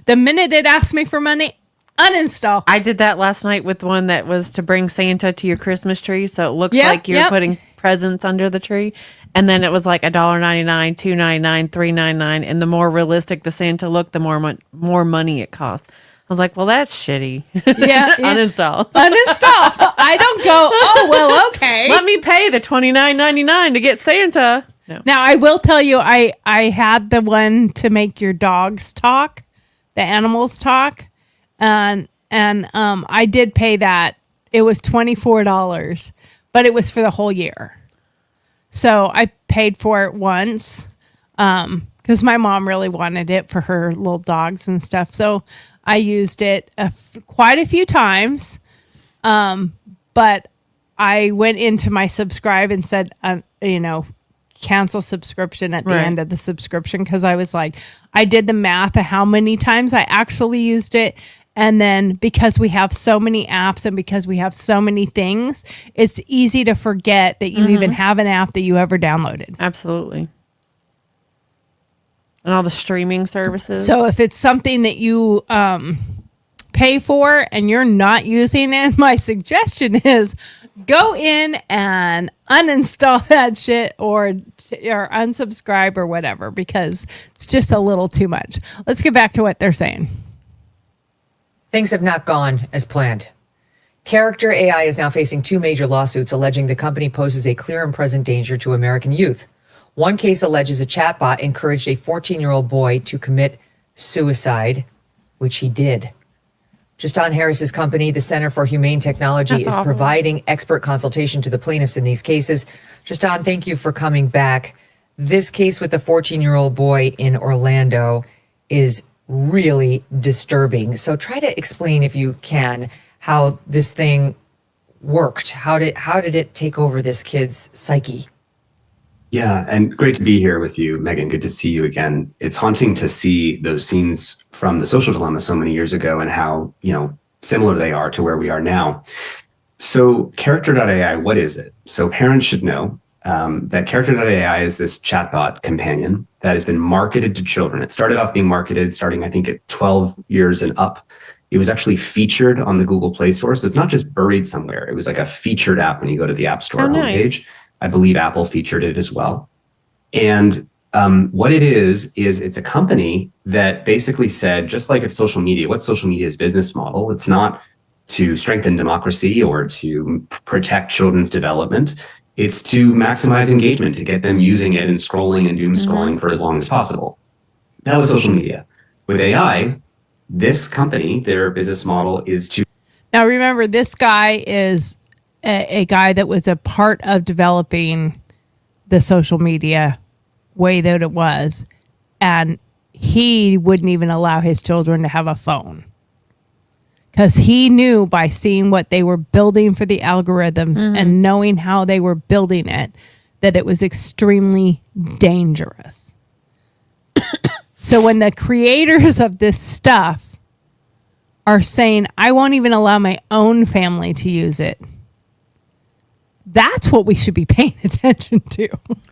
The minute it asks me for money, uninstall. I did that last night with one that was to bring Santa to your Christmas tree, so it looks like you're putting presents under the tree. And then it was like $1.99, $2.99, $3.99, and the more realistic the Santa looked, the more money it costs. I was like, well, that's shitty. Yeah. Uninstall. I don't go, oh, well, okay. Let me pay the $29.99 to get Santa. No. Now, I will tell you, I had the one to make your dogs talk, the animals talk. And I did pay that. It was $24, but it was for the whole year. So I paid for it once, because because my mom really wanted it for her little dogs and stuff. So I used it quite a few times. But I went into my subscribe and said, cancel subscription at the end of the subscription, because I was like, I did the math of how many times I actually used it. And then because we have so many apps and because we have so many things, it's easy to forget that you even have an app that you ever downloaded. Absolutely. And all the streaming services. So if it's something that you pay for and you're not using it, my suggestion is go in and uninstall that shit or unsubscribe or whatever, because it's just a little too much. Let's get back to what they're saying. Things have not gone as planned. Character AI is now facing 2 major lawsuits alleging the company poses a clear and present danger to American youth. One case alleges a chatbot encouraged a 14-year-old boy to commit suicide, which he did. Justin Harris's company, the Center for Humane Technology, is providing expert consultation to the plaintiffs in these cases. Justin, thank you for coming back. This case with the 14-year-old boy in Orlando is really disturbing. So try to explain, if you can, how this thing worked. How did it take over this kid's psyche? Yeah, and great to be here with you, Megan. Good to see you again. It's haunting to see those scenes from The Social Dilemma so many years ago and how, similar they are to where we are now. So Character.ai, what is it? So parents should know that Character.ai is this chatbot companion that has been marketed to children. It started off being marketed starting, I think, at 12 years and up. It was actually featured on the Google Play Store. So it's not just buried somewhere. It was like a featured app when you go to the App Store homepage. I believe Apple featured it as well. And what it is it's a company that basically said, just like if social media, what's social media's business model? It's not to strengthen democracy or to protect children's development. It's to maximize engagement, to get them using it and scrolling and doom scrolling for as long as possible. That was social media. With AI, this company, their business model is to... Now remember, this guy is a guy that was a part of developing the social media way that it was, and he wouldn't even allow his children to have a phone because he knew by seeing what they were building for the algorithms and knowing how they were building it that it was extremely dangerous. So when the creators of this stuff are saying, I won't even allow my own family to use it, that's what we should be paying attention to.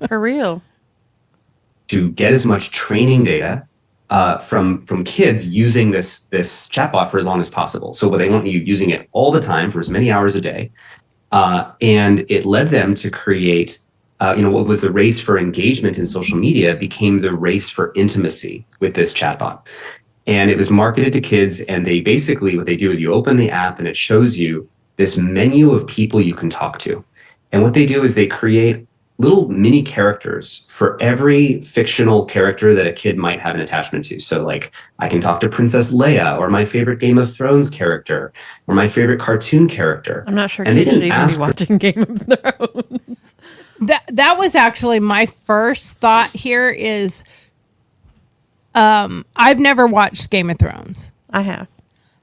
For real. To get as much training data from kids using this chatbot for as long as possible. So they want you using it all the time for as many hours a day. And it led them to create, what was the race for engagement in social media became the race for intimacy with this chatbot. And it was marketed to kids. And they basically, what they do is you open the app and it shows you this menu of people you can talk to. And what they do is they create little mini characters for every fictional character that a kid might have an attachment to. So like I can talk to Princess Leia or my favorite Game of Thrones character or my favorite cartoon character. I'm not sure kids should even be watching Game of Thrones. That was actually my first thought here is I've never watched Game of Thrones. I have.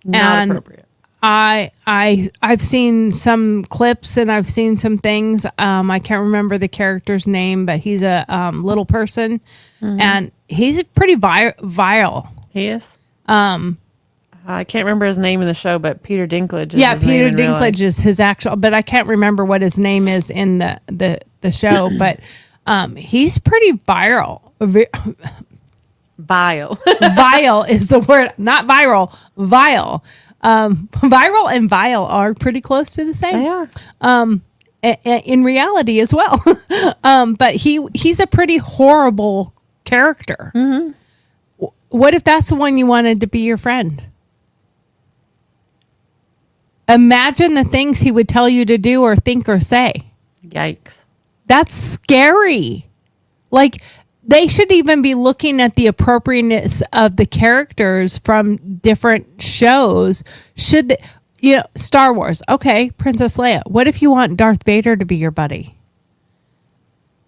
Not appropriate. I've seen some clips and I've seen some things. I can't remember the character's name, but he's a little person, and he's pretty vile. He is. I can't remember his name in the show, but Peter Dinklage. Is his Peter name in real life. Dinklage is his actual, but I can't remember what his name is in the show. But he's pretty viral. Vile. Vile is the word, not viral. Vile. Viral and vile are pretty close to the same. They are. In reality as well. But he's a pretty horrible character. Mm-hmm. What if that's the one you wanted to be your friend? Imagine the things he would tell you to do or think or say. Yikes. That's scary. Like, they should even be looking at the appropriateness of the characters from different shows. Should they, Star Wars. Okay, Princess Leia. What if you want Darth Vader to be your buddy?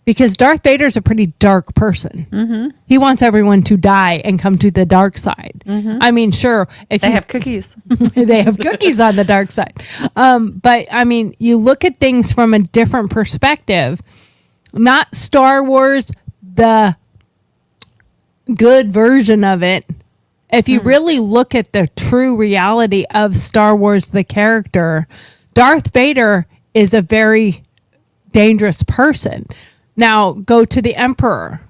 Because Darth Vader's a pretty dark person. Mm-hmm. He wants everyone to die and come to the dark side. Mm-hmm. I mean, sure, if They have cookies. they have cookies on the dark side. But I mean, you look at things from a different perspective. Not Star Wars, the good version of it. If you really look at the true reality of Star Wars, the character, Darth Vader is a very dangerous person. Now go to the Emperor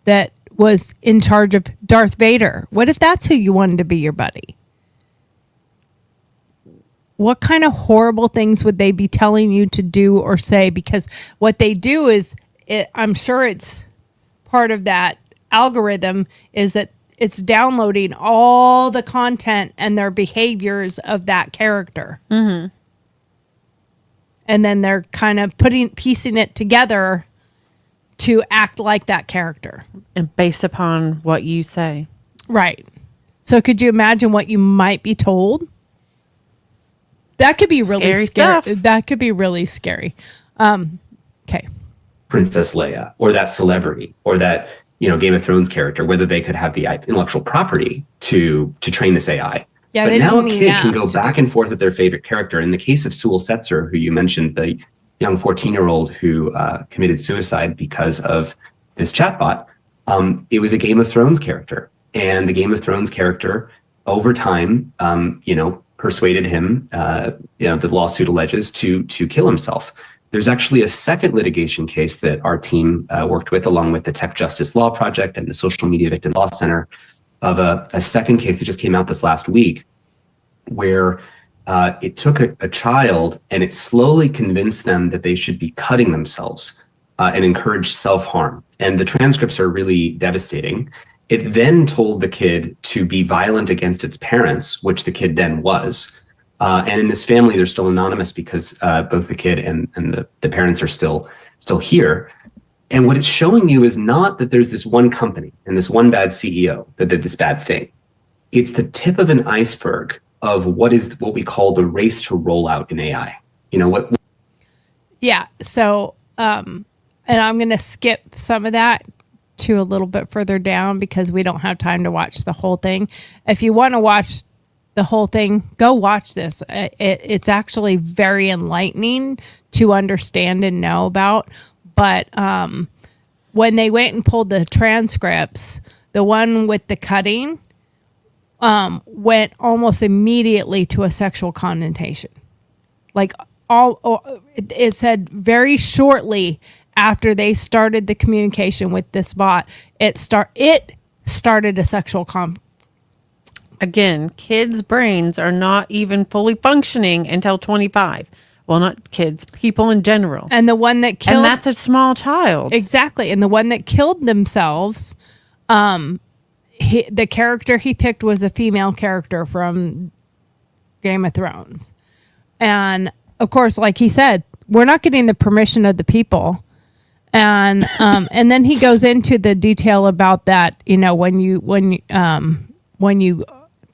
that was in charge of Darth Vader. What if that's who you wanted to be your buddy? What kind of horrible things would they be telling you to do or say? Because what they do is, I'm sure it's part of that algorithm, is that it's downloading all the content and their behaviors of that character. Mm-hmm. And then they're kind of piecing it together to act like that character. And based upon what you say. Right. So could you imagine what you might be told? That could be really scary. Stuff. That could be really scary. Okay. Princess Leia, or that celebrity, or that, Game of Thrones character, whether they could have the intellectual property to train this AI. Yeah, but now a kid can go back and forth with their favorite character. In the case of Sewell Setzer, who you mentioned, the young 14-year-old who committed suicide because of this chatbot, it was a Game of Thrones character. And the Game of Thrones character, over time, persuaded him, the lawsuit alleges, to kill himself. There's actually a second litigation case that our team worked with, along with the Tech Justice Law Project and the Social Media Victim Law Center, of a second case that just came out this last week, where it took a child and it slowly convinced them that they should be cutting themselves and encouraged self-harm. And the transcripts are really devastating. It then told the kid to be violent against its parents, which the kid then was. And in this family, they're still anonymous because both the kid and the parents are still here. And what it's showing you is not that there's this one company and this one bad CEO that did this bad thing. It's the tip of an iceberg of what we call the race to rollout in AI. Yeah. So, and I'm going to skip some of that to a little bit further down because we don't have time to watch the whole thing. If you want to watch the whole thing, go watch this. It's actually very enlightening to understand and know about. But when they went and pulled the transcripts, the one with the cutting went almost immediately to a sexual connotation. Like it said very shortly after they started the communication with this bot, it started a sexual Again, kids' brains are not even fully functioning until 25. Well, not kids, people in general. And the one that killed... And that's a small child. Exactly. And the one that killed themselves, the character he picked was a female character from Game of Thrones. And, of course, like he said, we're not getting the permission of the people. And and then he goes into the detail about that, when you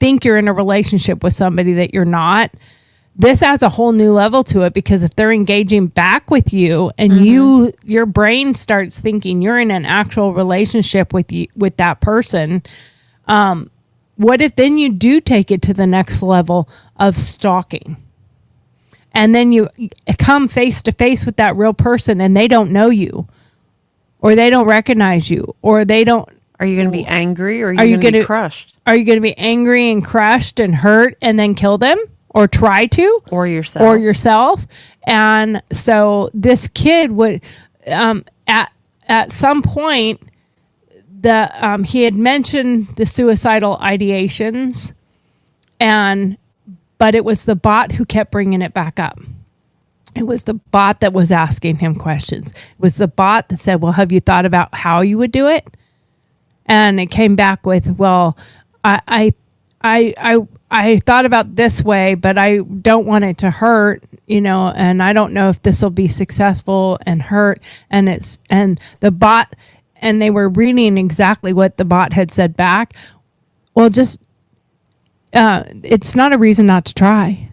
think you're in a relationship with somebody that you're not, this adds a whole new level to it, because if they're engaging back with you and your brain starts thinking you're in an actual relationship with that person, what if then you do take it to the next level of stalking? And then you come face to face with that real person and they don't know you, or they don't recognize you, or they don't. Are you going to be angry, or are you going to be crushed? Are you going to be angry and crushed and hurt and then kill them? Or try to, or yourself. And so this kid would, at some point, he had mentioned the suicidal ideations, but it was the bot who kept bringing it back up. It was the bot that was asking him questions. It was the bot that said, "Well, have you thought about how you would do it?" And it came back with, "Well, I thought about this way, but I don't want it to hurt, and I don't know if this will be successful and hurt." And the bot, and they were reading exactly what the bot had said back. Well, just, it's not a reason not to try.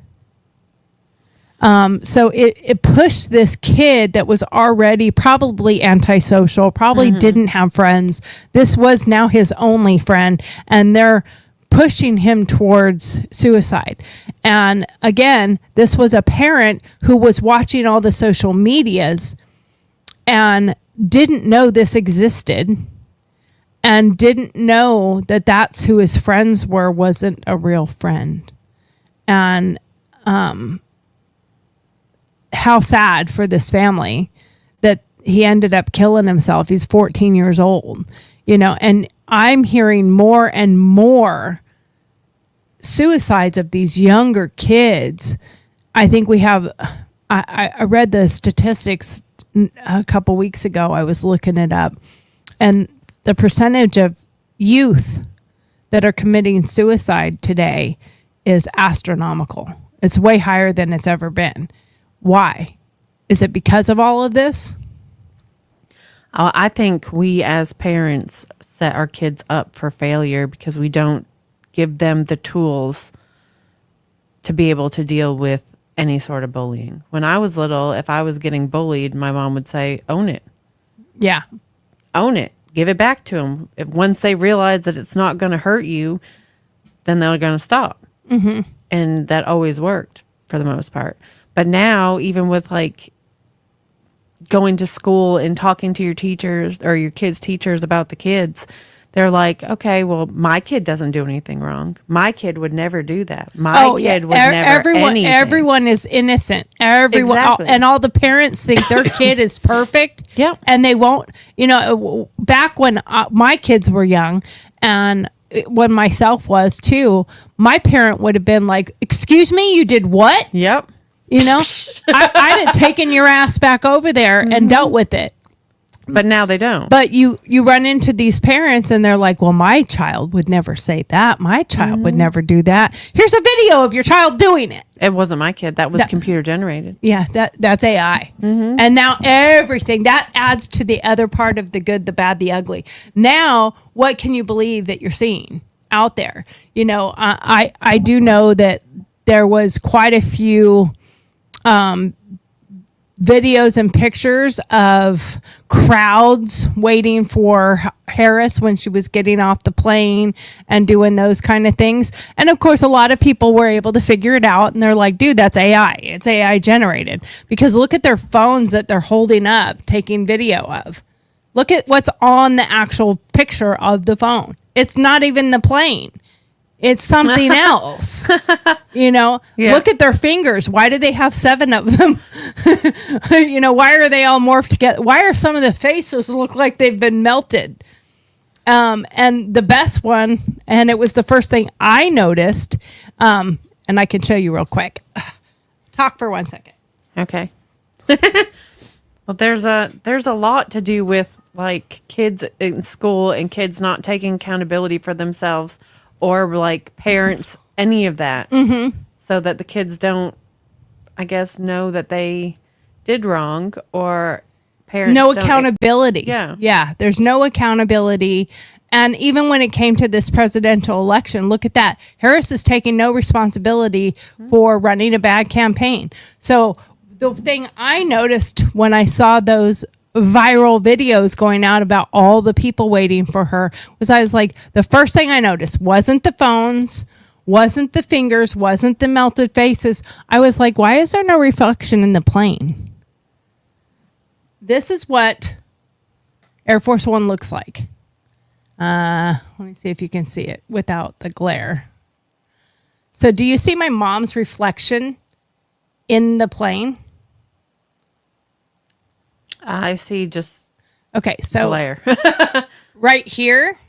So it pushed this kid that was already probably antisocial, probably didn't have friends. This was now his only friend, and they're pushing him towards suicide. And again, this was a parent who was watching all the social medias and didn't know this existed and didn't know that that's who his friends were, wasn't a real friend. And how sad for this family that he ended up killing himself. He's 14 years old, and I'm hearing more and more suicides of these younger kids. I think we have, I read the statistics a couple weeks ago. I was looking it up, and the percentage of youth that are committing suicide today is astronomical. It's way higher than it's ever been. Why? Is it because of all of this? I think we as parents set our kids up for failure because we don't give them the tools to be able to deal with any sort of bullying. When I was little, if I was getting bullied, my mom would say, own it. Yeah. Own it. Give it back to them. Once they realize that it's not going to hurt you, then they're going to stop. Mm-hmm. And that always worked for the most part. But now, even with like going to school and talking to your teachers or your kids' teachers about the kids, they're like, okay, well, my kid doesn't do anything wrong. My kid would never do that. My kid would never anything. Everyone is innocent. Everyone, Exactly. and all the parents think their kid is perfect. Yep. And they won't. Back when my kids were young, and when myself was too, my parent would have been like, "Excuse me, you did what?" Yep. I'd have taken your ass back over there and dealt with it. But now they don't. But you run into these parents and they're like, well, my child would never say that. My child would never do that. Here's a video of your child doing it. It wasn't my kid. That was computer generated. Yeah, that's AI. And now everything, that adds to the other part of the good, the bad, the ugly. Now, what can you believe that you're seeing out there? I do know that there was quite a few videos and pictures of crowds waiting for Harris when she was getting off the plane and doing those kind of things. And of course, a lot of people were able to figure it out, and they're like, dude, that's AI. It's AI generated. Because look at their phones that they're holding up, taking video of. Look at what's on the actual picture of the phone. It's not even the plane. It's something else. Yeah. Look at their fingers. Why do they have 7 of them? Why are they all morphed together? Why are some of the faces look like they've been melted? And the best one, and it was the first thing I noticed, and I can show you real quick. Talk for 1 second. Okay. Well, there's a lot to do with like kids in school and kids not taking accountability for themselves, or like parents, any of that, so that the kids don't, I guess, know that they did wrong, or parents no don't accountability. Yeah. There's no accountability. And even when it came to this presidential election, look at that. Harris is taking no responsibility for running a bad campaign. So the thing I noticed when I saw those viral videos going out about all the people waiting for her was, I was like, the first thing I noticed wasn't the phones, wasn't the fingers, wasn't the melted faces. I was like, why is there no reflection in the plane? This is what Air Force One looks like. Let me see if you can see it without the glare. So do you see my mom's reflection in the plane? I see just Okay, so glare. right here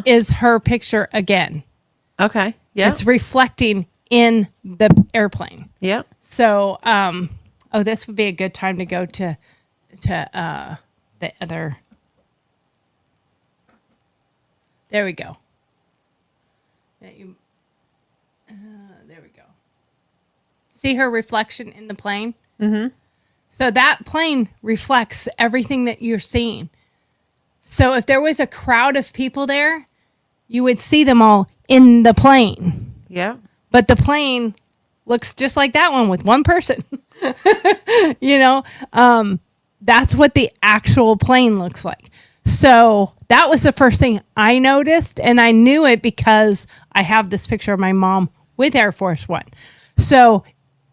is her picture again. Okay. Yeah. It's reflecting in the airplane. Yep. So, this would be a good time to go to the other. There we go. There we go. See her reflection in the plane? Mm-hmm. So that plane reflects everything that you're seeing. So if there was a crowd of people there, you would see them all in the plane. Yeah. But the plane looks just like that one with one person. You know, that's what the actual plane looks like. So that was the first thing I noticed, and I knew it because I have this picture of my mom with Air Force One. So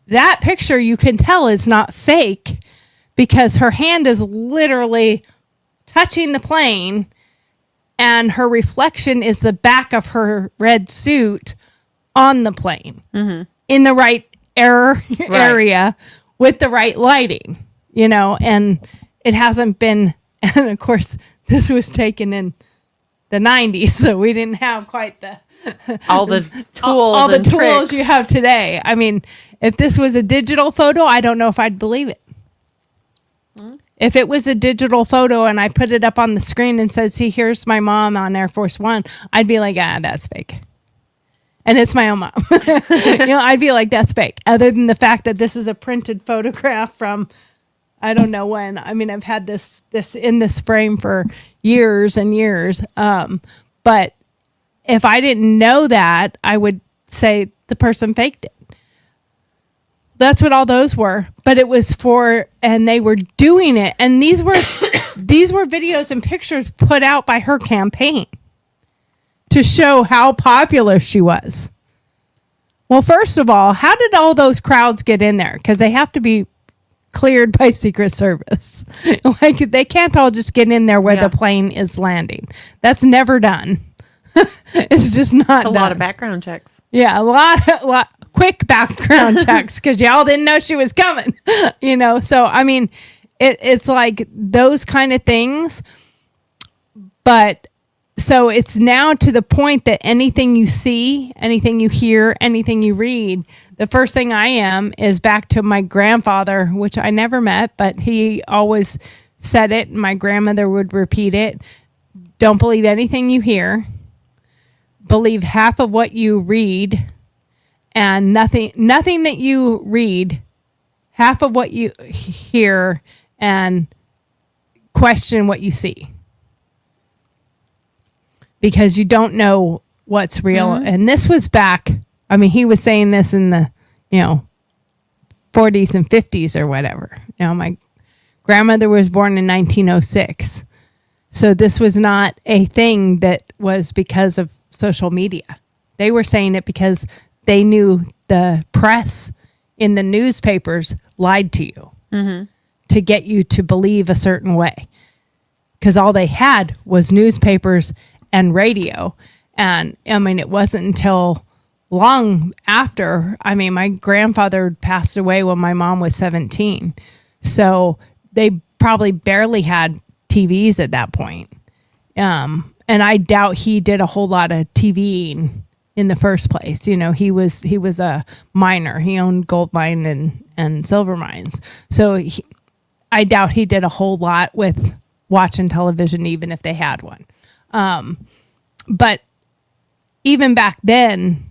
that picture you can tell is not fake because her hand is literally touching the plane, and her reflection is the back of her red suit on the plane in the right area with the right lighting, you know, and it hasn't been, and of course this was taken in the 90s, so we didn't have quite the all the tools all the and tools tricks. you have today. I mean, if this was a digital photo, I don't know if I'd believe it. If it was a digital photo and I put it up on the screen and said, see, here's my mom on Air Force One, I'd be like, that's fake. And it's my own mom. You know, I'd be like, that's fake. Other than the fact that this is a printed photograph from, I don't know when. I mean, I've had this in this frame for years and years. But if I didn't know that, I would say the person faked it. That's what all those were. But it was and they were doing it. And these were videos and pictures put out by her campaign to show how popular she was. Well, first of all, how did all those crowds get in there? Because they have to be cleared by Secret Service. Like, they can't all just get in there where the plane is landing. That's never done. It's just not A done. lot of background checks. Yeah, a lot quick background checks because y'all didn't know she was coming. You know, so I mean, it's like those kind of things. But so it's now to the point that anything you see, anything you hear, anything you read, the first thing I am is back to my grandfather, which I never met, but he always said it. And my grandmother would repeat it. Don't believe anything you hear. Believe half of what you read, and nothing that you read, half of what you hear, and question what you see. Because you don't know what's real. Mm-hmm. And this was back, I mean, he was saying this in the, 40s and 50s or whatever. My grandmother was born in 1906. So this was not a thing that was because of social media. They were saying it because they knew the press in the newspapers lied to you to get you to believe a certain way. Because all they had was newspapers and radio. And I mean, it wasn't until long after, my grandfather passed away when my mom was 17. So they probably barely had TVs at that point. And I doubt he did a whole lot of TVing in the first place. He was a miner. He owned gold mine and silver mines. So I doubt he did a whole lot with watching television, even if they had one. But even back then,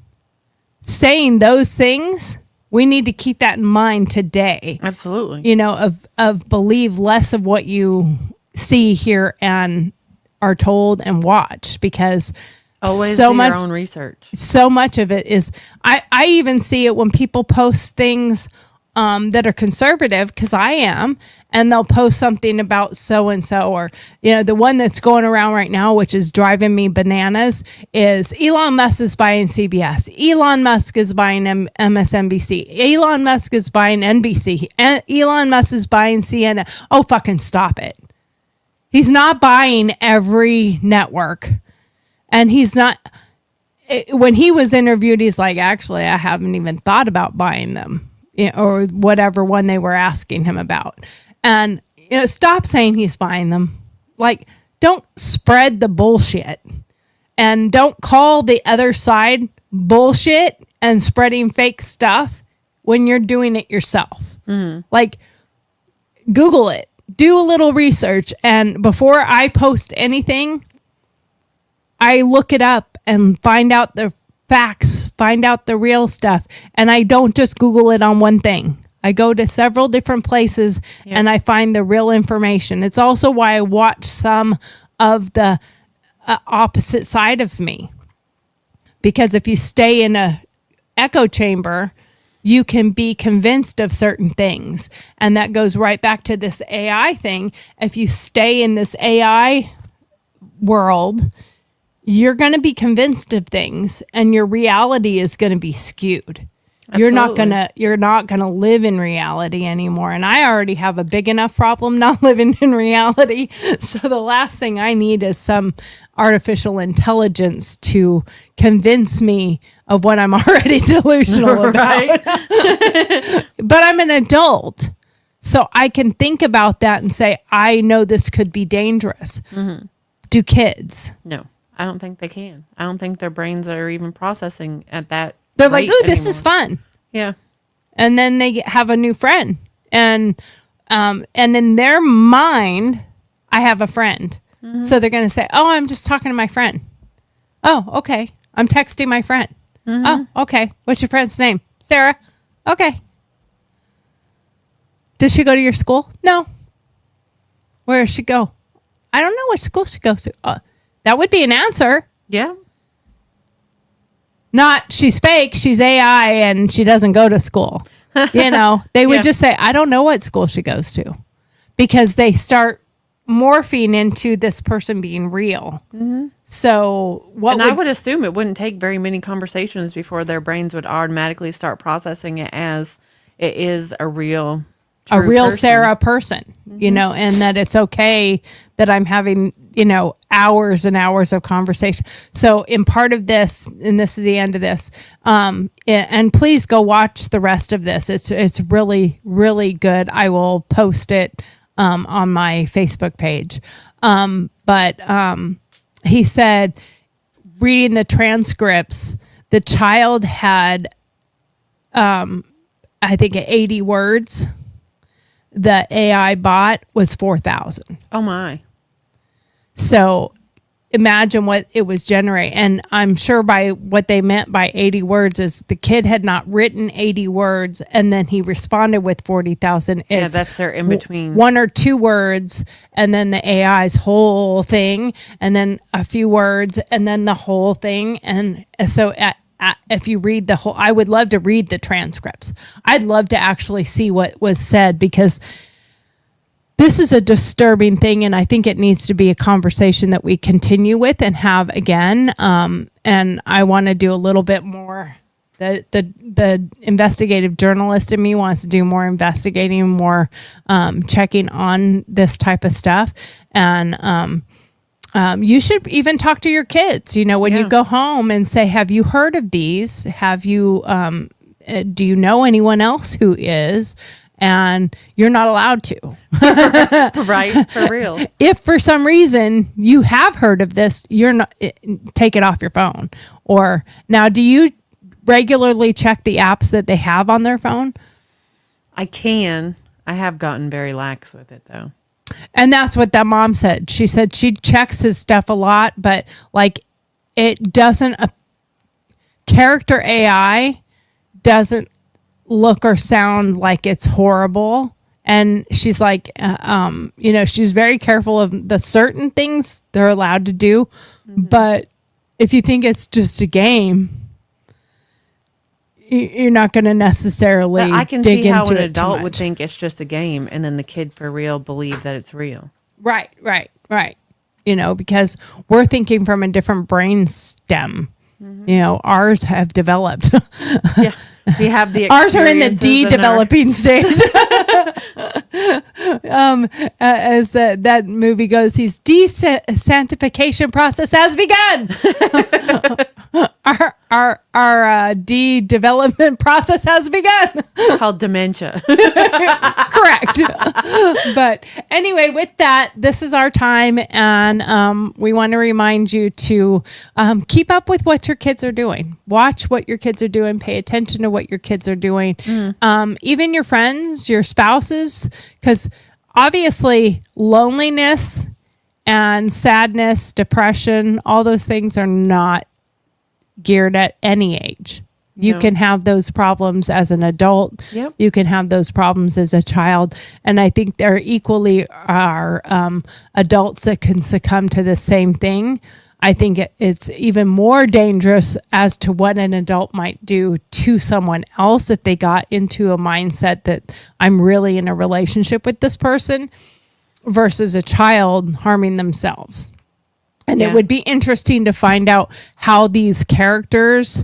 saying those things, we need to keep that in mind today. Absolutely. Of believe less of what you see, hear, and are told and watch, because always so do much, your own research. So much of it is, I even see it when people post things that are conservative, because I am, and they'll post something about so-and-so, or, the one that's going around right now, which is driving me bananas, is Elon Musk is buying CBS. Elon Musk is buying MSNBC. Elon Musk is buying NBC. And Elon Musk is buying CNN. Oh, fucking stop it. He's not buying every network. And he's not, when he was interviewed, he's like, actually, I haven't even thought about buying them, or whatever one they were asking him about. And, stop saying he's buying them. Like, don't spread the bullshit, and don't call the other side bullshit and spreading fake stuff when you're doing it yourself. Mm-hmm. Like, Google it. Do a little research, and before I post anything, I look it up and find out the facts, find out the real stuff, and I don't just Google it on one thing. I go to several different places and I find the real information. It's also why I watch some of the opposite side of me, because if you stay in a echo chamber, you can be convinced of certain things. And that goes right back to this AI thing. If you stay in this AI world, you're going to be convinced of things and your reality is going to be skewed. Absolutely. You're not going to live in reality anymore. And I already have a big enough problem not living in reality. So the last thing I need is some artificial intelligence to convince me of what I'm already delusional about. But I'm an adult. So I can think about that and say, I know this could be dangerous. Do kids? No, I don't think they can. I don't think their brains are even processing at that. They're like, rate "Ooh, this is anymore." fun," Yeah. and then they have a new friend, and in their mind, I have a friend, so they're going to say, "Oh, I'm just talking to my friend." Oh, okay. I'm texting my friend. Oh, okay. What's your friend's name? Sarah. Okay. Does she go to your school? No. Where does she go? I don't know what school she goes to. That would be an answer. Yeah. Not she's fake, she's AI and she doesn't go to school. They would Yeah. just say, I don't know what school she goes to, because they start morphing into this person being real. So I would assume it wouldn't take very many conversations before their brains would automatically start processing it as it is a real person. Sarah person, and that it's okay that I'm having, hours and hours of conversation. So in part of this, and this is the end of this, and please go watch the rest of this. It's really, really good. I will post it on my Facebook page. But he said, reading the transcripts, the child had, I think 80 words. The AI bot was 4,000. Oh my. So imagine what it was generating. And I'm sure by what they meant by 80 words is the kid had not written 80 words and then he responded with 40,000. Yeah, that's their in between. One or two words and then the AI's whole thing and then a few words and then the whole thing. And so if you read the whole, I would love to read the transcripts. I'd love to actually see what was said, because this is a disturbing thing. And I think it needs to be a conversation that we continue with and have again. And I want to do a little bit more. The investigative journalist in me wants to do more investigating, more checking on this type of stuff. And, you should even talk to your kids, when you go home and say, have you heard of these? Have you, do you know anyone else who is? And you're not allowed to. Right? For real. If for some reason you have heard of this, you're not, take it off your phone. Or now, do you regularly check the apps that they have on their phone? I have gotten very lax with it though. And that's what that mom said. She said she checks his stuff a lot, but it doesn't, character AI doesn't look or sound like it's horrible. And she's like, she's very careful of the certain things they're allowed to do. But if you think it's just a game, you're not going to necessarily But I can dig see how into an it too adult would much. think it's just a game, and then the kid for real believe that it's real. Right. Because we're thinking from a different brain stem. Ours have developed. Yeah, we have the Ours are in the experiences and our- de-developing stage. As that movie goes, his de-sanctification process has begun. Our de-development process has begun. It's called dementia. Correct. But anyway, with that, this is our time. And we want to remind you to keep up with what your kids are doing. Watch what your kids are doing. Pay attention to what your kids are doing. Even your friends, your spouses, because obviously loneliness and sadness, depression, all those things are not geared at any age. You can have those problems as an adult. Yep. You can have those problems as a child. And I think there equally are adults that can succumb to the same thing. I think it's even more dangerous as to what an adult might do to someone else if they got into a mindset that I'm really in a relationship with this person versus a child harming themselves. And it would be interesting to find out how these characters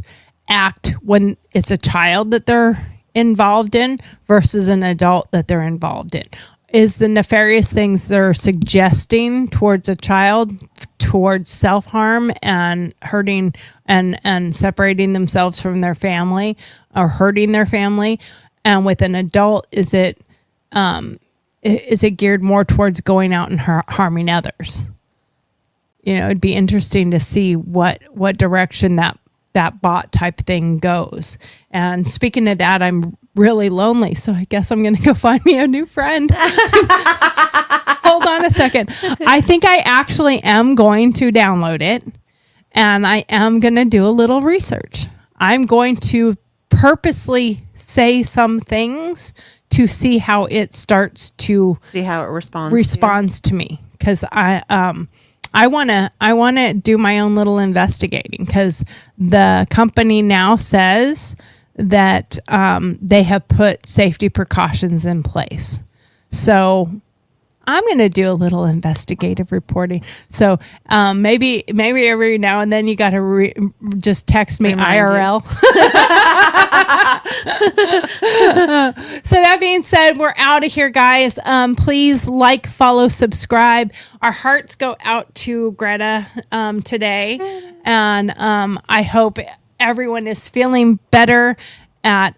act when it's a child that they're involved in versus an adult that they're involved in. Is the nefarious things they're suggesting towards a child towards self-harm and hurting and separating themselves from their family or hurting their family? And with an adult, is it geared more towards going out and harming others? It'd be interesting to see what direction that bot type thing goes. And speaking of that, I'm really lonely, so I guess I'm gonna go find me a new friend. Hold on a second. I think I actually am going to download it, and I am gonna do a little research. I'm going to purposely say some things to see how it starts to See how it responds to me, because I want to do my own little investigating, because the company now says that they have put safety precautions in place. So I'm going to do a little investigative reporting. So maybe every now and then you got to just text me IRL. So that being said, we're out of here, guys. Please like, follow, subscribe. Our hearts go out to Greta today. And I hope everyone is feeling better at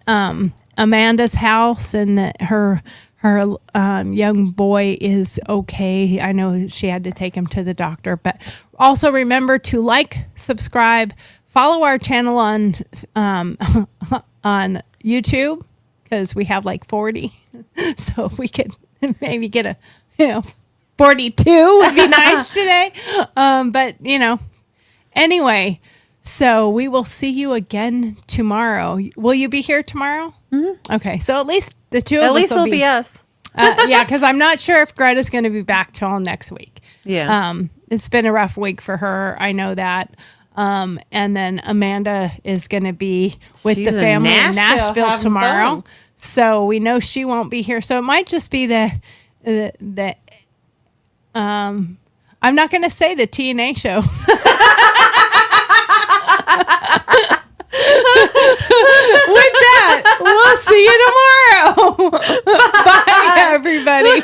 Amanda's house, and that her young boy is okay. I know she had to take him to the doctor, but also remember to like, subscribe, follow our channel on YouTube, because we have like 40. So if we could maybe get a 42 would be nice today. But anyway, so we will see you again tomorrow. Will you be here tomorrow? Mm-hmm. Okay, so at least the two of us at least it'll be us. Yeah, because I'm not sure if Greta's going to be back till next week. Yeah. It's been a rough week for her. I know that. And then Amanda is going to be with the family in Nashville tomorrow. Fun. So we know she won't be here. So it might just be the I'm not going to say the TNA show. With that, we'll see you tomorrow. Bye, everybody.